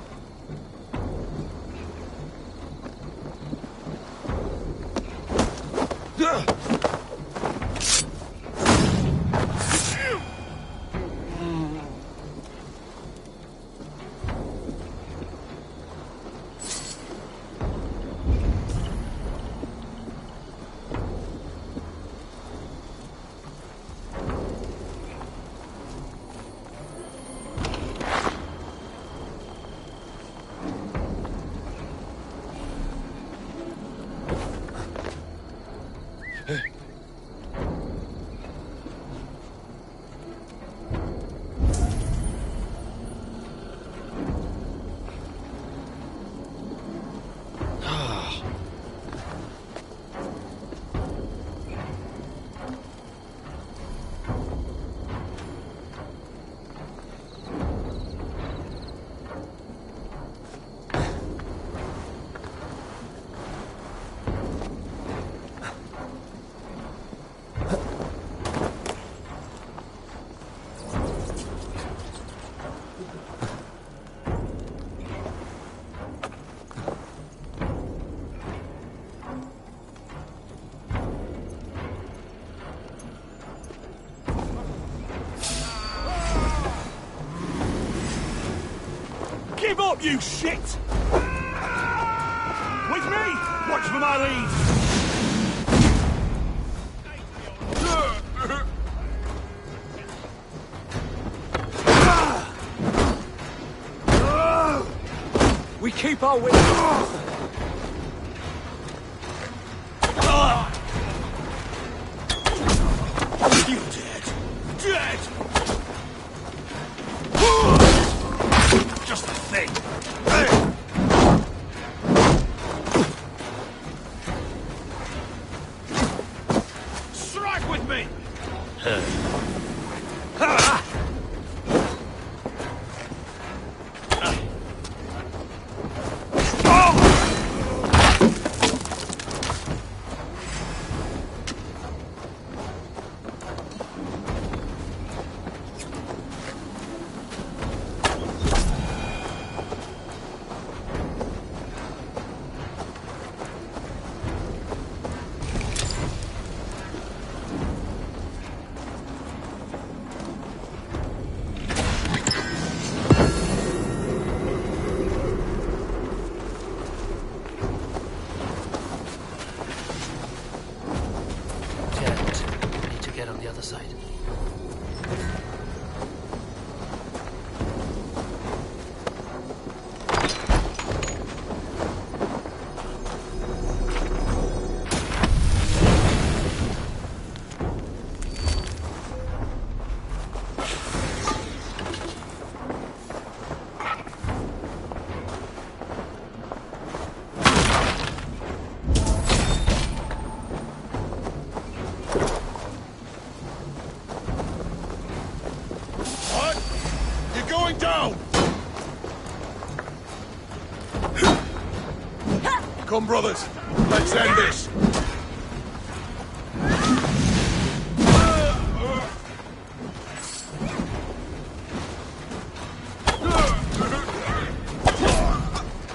Give up, you shit! With me! Watch for my lead! We keep our wits. You dead! Dead! Just a thing. Strike with me! Come, brothers. Let's end this.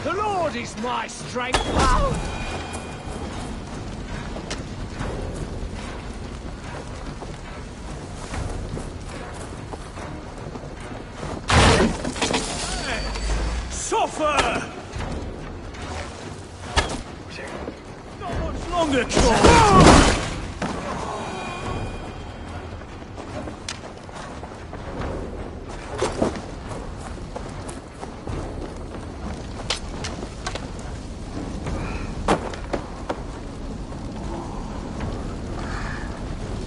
The Lord is my strength. Suffer! Not much longer, Troll!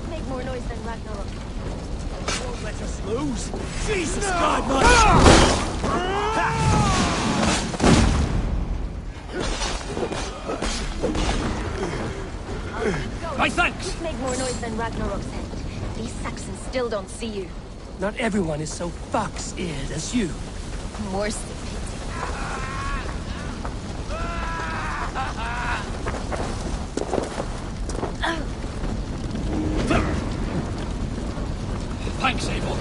Make more noise than Ragnarok. Won't let us lose! Jesus God, man! My thanks! Make more noise than Ragnarok said. These Saxons still don't see you. Not everyone is so fox-eared as you. More stupid. Thanks, Abel.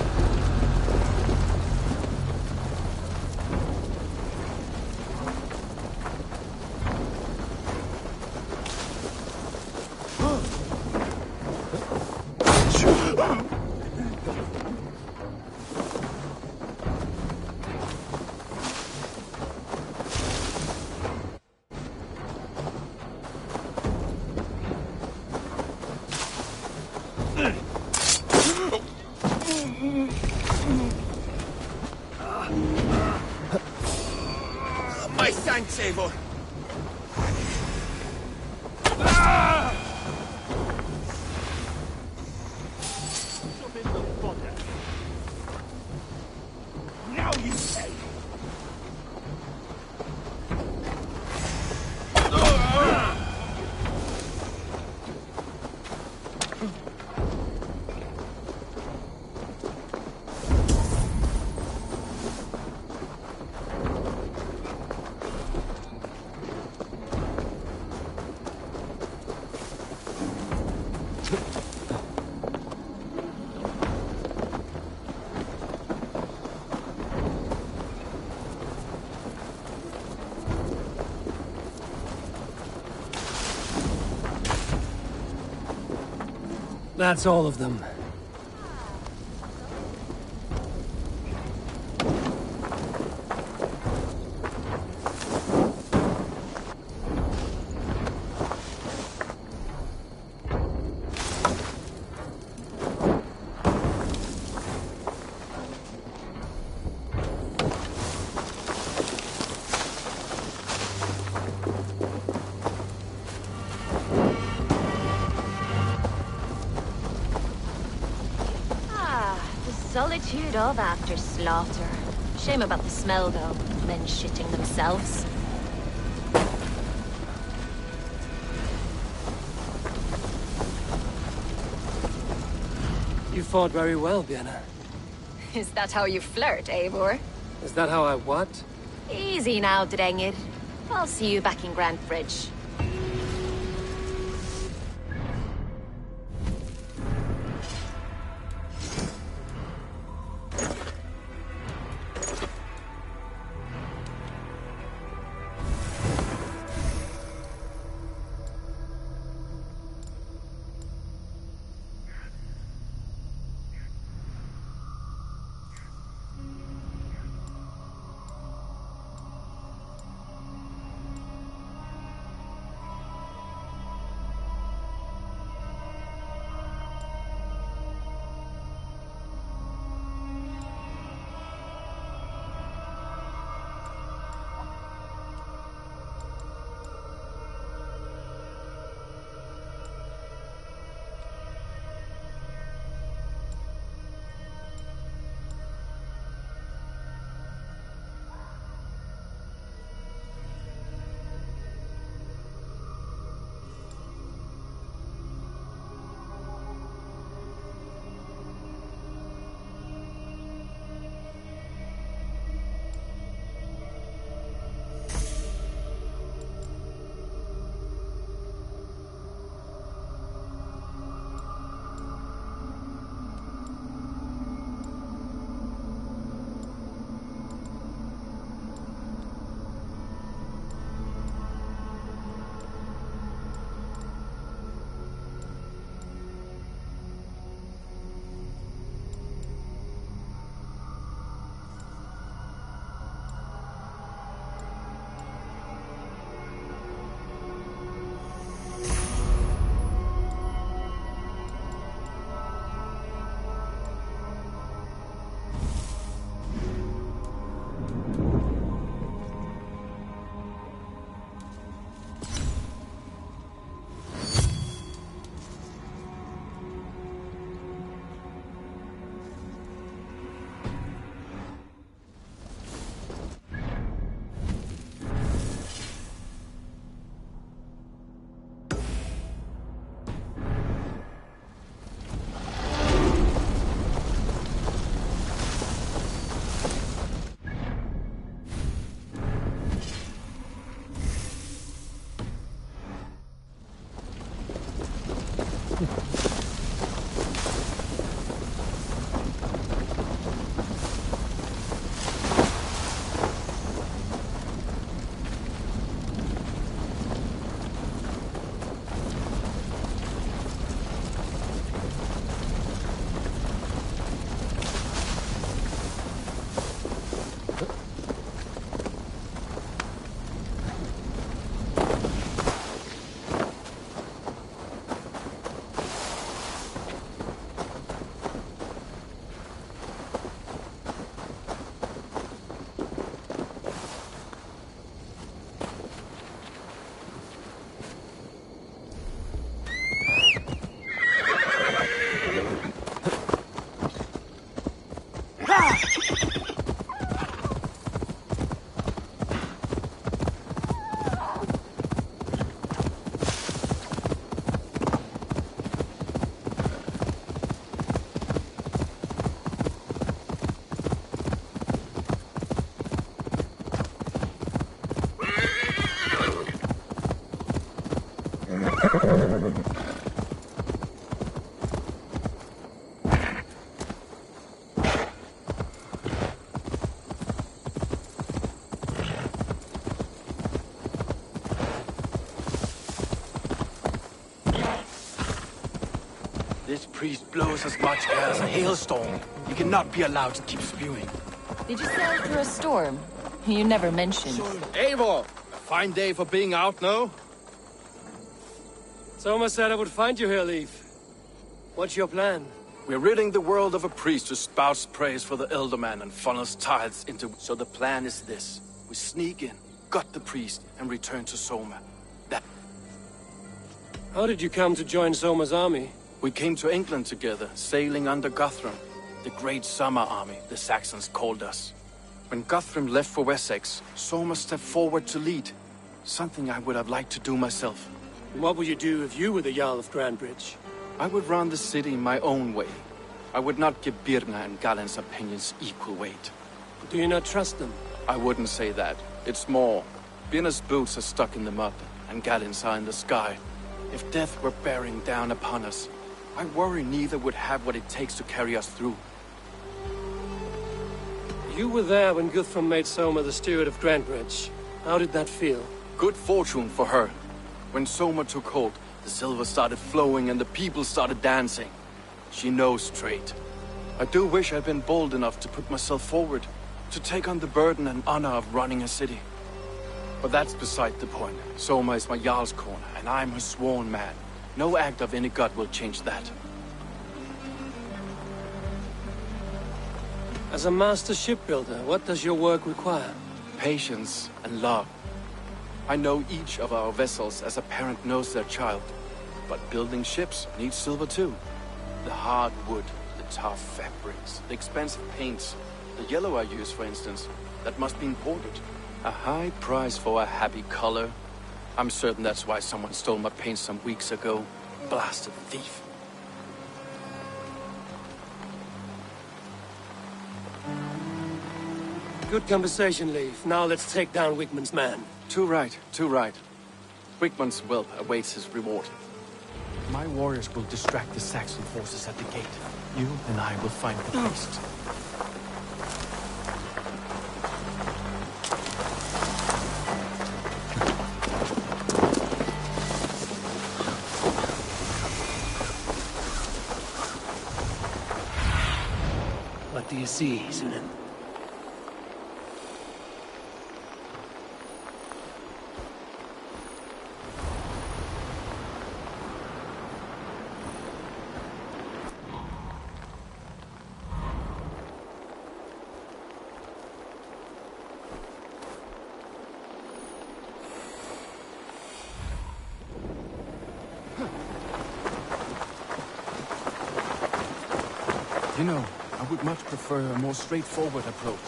My thanks, Eivor. Now you say. That's all of them. Solitude of after slaughter. Shame about the smell, though. Men shitting themselves. You fought very well, Vienna. Is that how you flirt, Eivor? Is that how I what? Easy now, Drengir. I'll see you back in Grand Bridge. This priest blows as much air as a hailstorm. He cannot be allowed to keep spewing. Did you sail through a storm? You never mentioned. Eivor! A fine day for being out, no? Soma said I would find you here, Leif. What's your plan? We're ridding the world of a priest who spouts praise for the Elderman and funnels tithes into... So the plan is this. We sneak in, gut the priest, and return to Soma. That... How did you come to join Soma's army? We came to England together, sailing under Guthrum. The Great Summer Army, the Saxons called us. When Guthrum left for Wessex, Soma stepped forward to lead. Something I would have liked to do myself. What would you do if you were the Jarl of Grandbridge? I would run the city my own way. I would not give Birna and Galen's opinions equal weight. Do you not trust them? I wouldn't say that. It's more. Birna's boots are stuck in the mud, and Galen's are in the sky. If death were bearing down upon us, I worry neither would have what it takes to carry us through. You were there when Guthrum made Soma the steward of Grandbridge. How did that feel? Good fortune for her. When Soma took hold, the silver started flowing and the people started dancing. She knows trade. I do wish I'd been bold enough to put myself forward, to take on the burden and honor of running a city. But that's beside the point. Soma is my Jarl's corner, and I'm her sworn man. No act of any god will change that. As a master shipbuilder, what does your work require? Patience and love. I know each of our vessels as a parent knows their child. But building ships needs silver too. The hard wood, the tough fabrics, the expensive paints. The yellow I use, for instance, that must be imported. A high price for a happy color. I'm certain that's why someone stole my paint some weeks ago. Blasted thief. Good conversation, Leif. Now let's take down Wigmund's man. Too right, too right. Wigmund's whelp awaits his reward. My warriors will distract the Saxon forces at the gate. You and I will find the priest. What do you see, Sunan? You know, I would much prefer a more straightforward approach.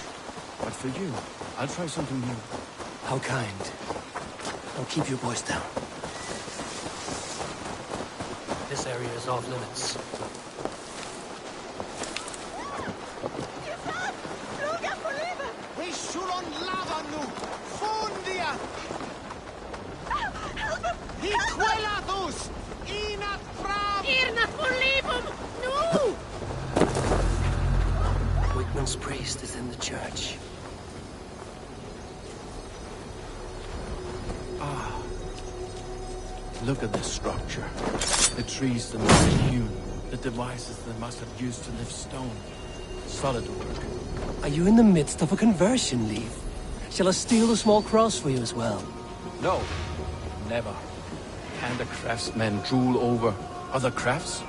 But for you, I'll try something new. How kind. I'll keep your voice down. This area is off limits. Wigmund's priest is in the church. Ah. Look at this structure. The trees that must have hewn. The devices they must have used to lift stone. Solid work. Are you in the midst of a conversion, Leif? Shall I steal a small cross for you as well? No. Never. Can the craftsmen drool over other crafts?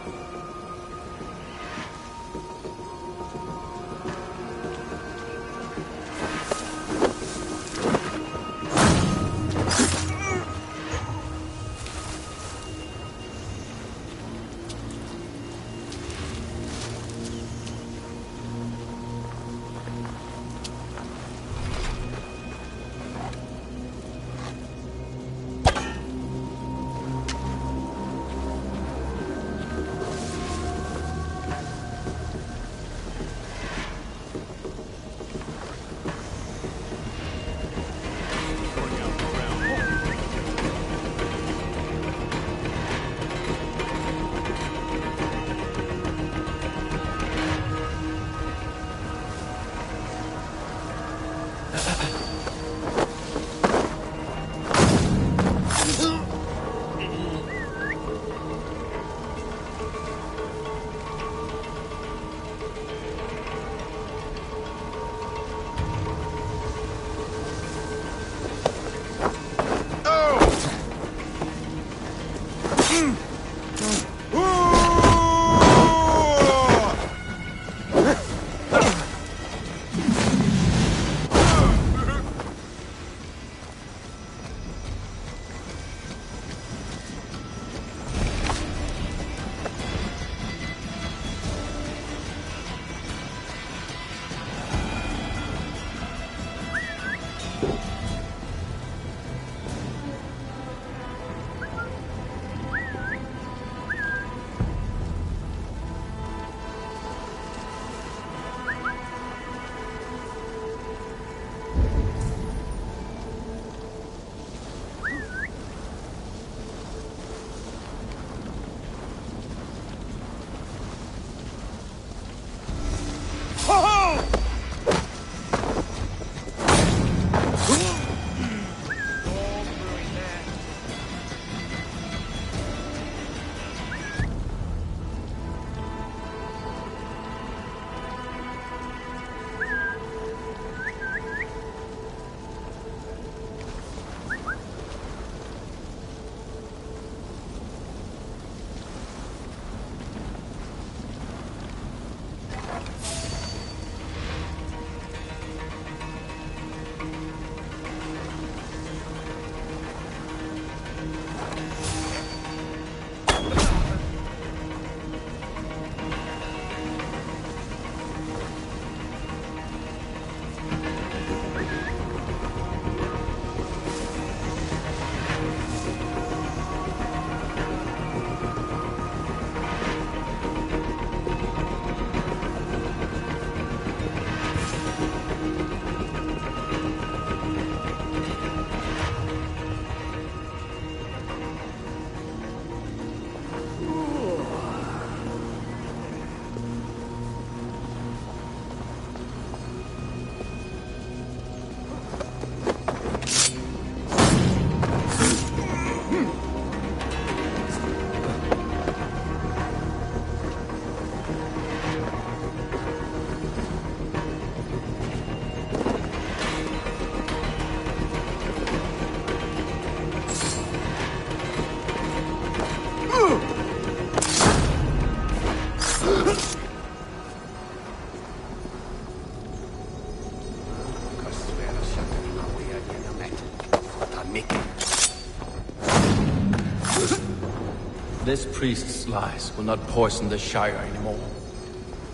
This priest's lies will not poison the Shire anymore.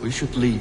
We should leave.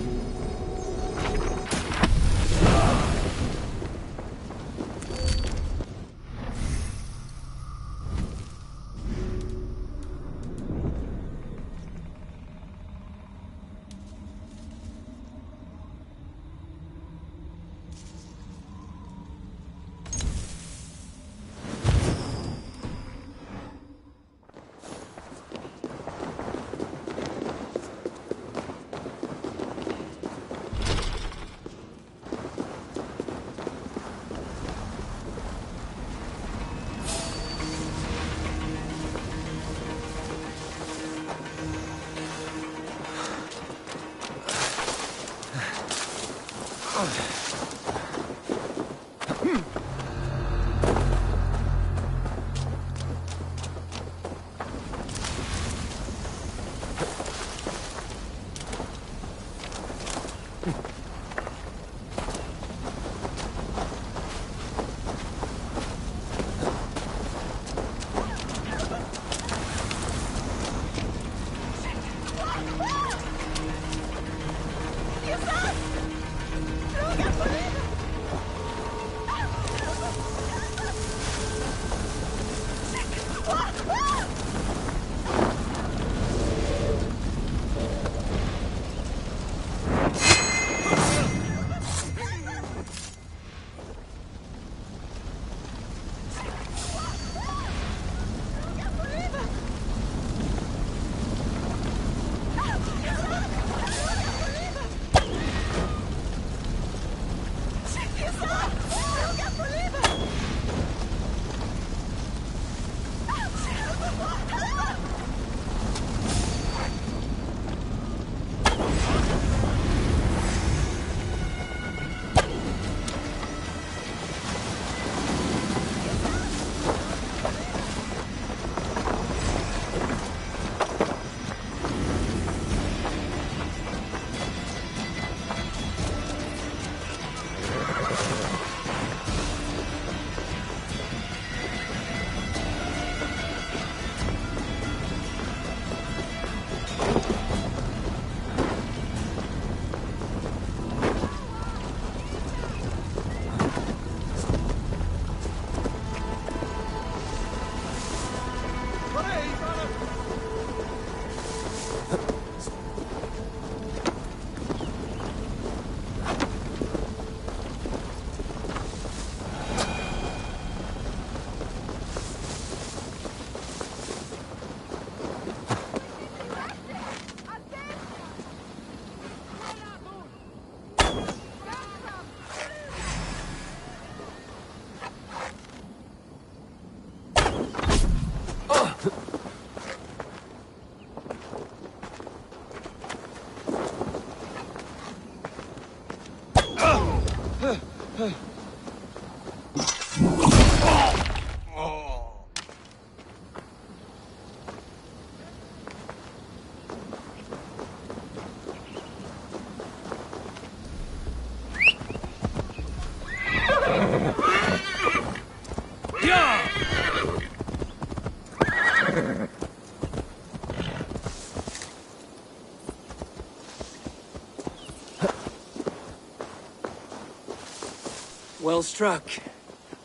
Well struck.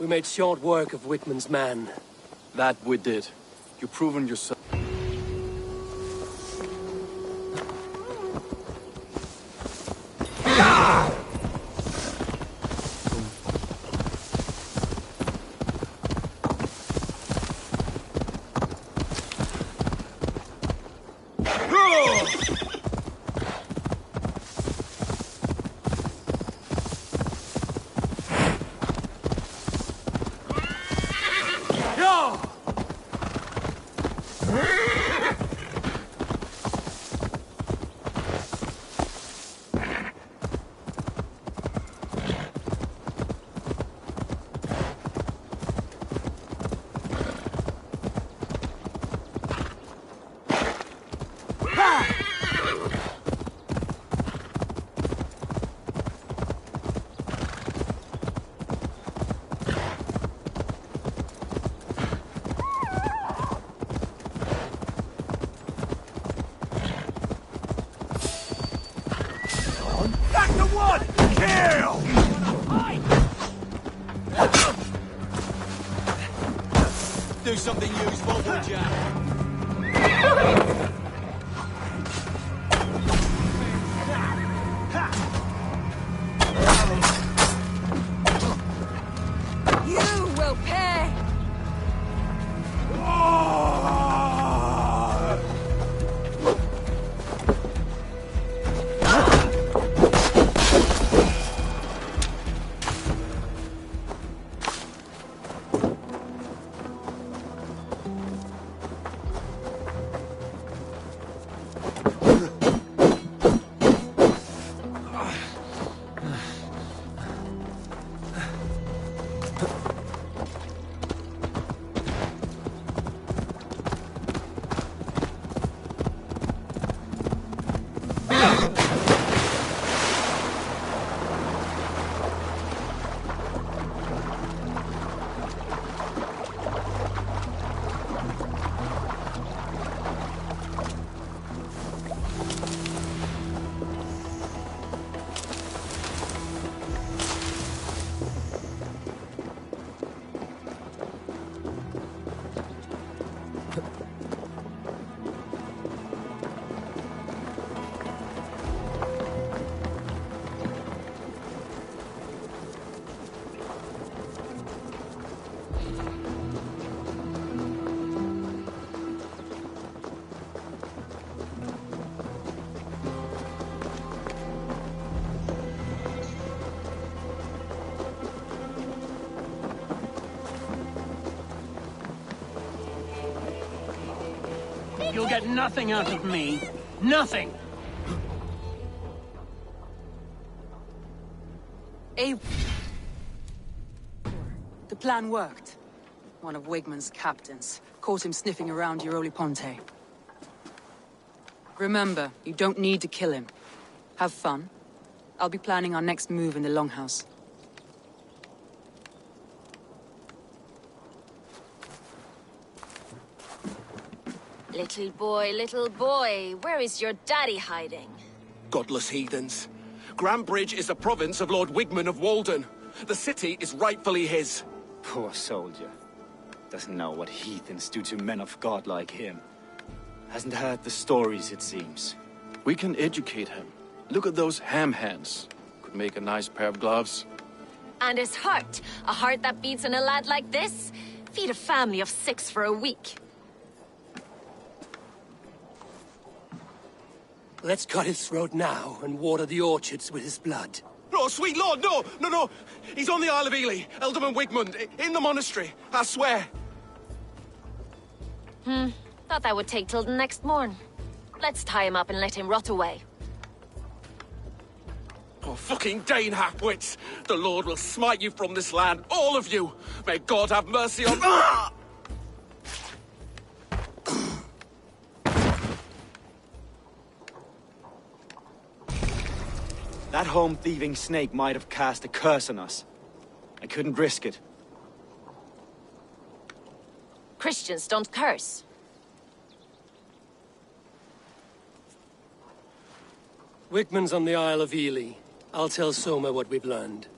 We made short work of Whitman's man. That we did. You've proven yourself. Do something useful, would ya? You will pay! You'll get nothing out of me. Nothing! The plan worked. One of Wigman's captains caught him sniffing around Euroli Ponte. Remember, you don't need to kill him. Have fun. I'll be planning our next move in the Longhouse. Little boy, where is your daddy hiding? Godless heathens. Grambridge is the province of Lord Wigman of Walden. The city is rightfully his. Poor soldier. Doesn't know what heathens do to men of God like him. Hasn't heard the stories, it seems. We can educate him. Look at those ham hands. Could make a nice pair of gloves. And his heart. A heart that beats in a lad like this? Feed a family of 6 for a week. Let's cut his throat now and water the orchards with his blood. No, sweet lord, no! He's on the Isle of Ely, Ealdorman Wigmund, in the monastery, I swear. Thought that would take till the next morn. Let's tie him up and let him rot away. Oh, fucking Dane halfwits! The Lord will smite you from this land, all of you! May God have mercy on... Ah! That home-thieving snake might have cast a curse on us. I couldn't risk it. Christians don't curse. Wigman's on the Isle of Ely. I'll tell Soma what we've learned.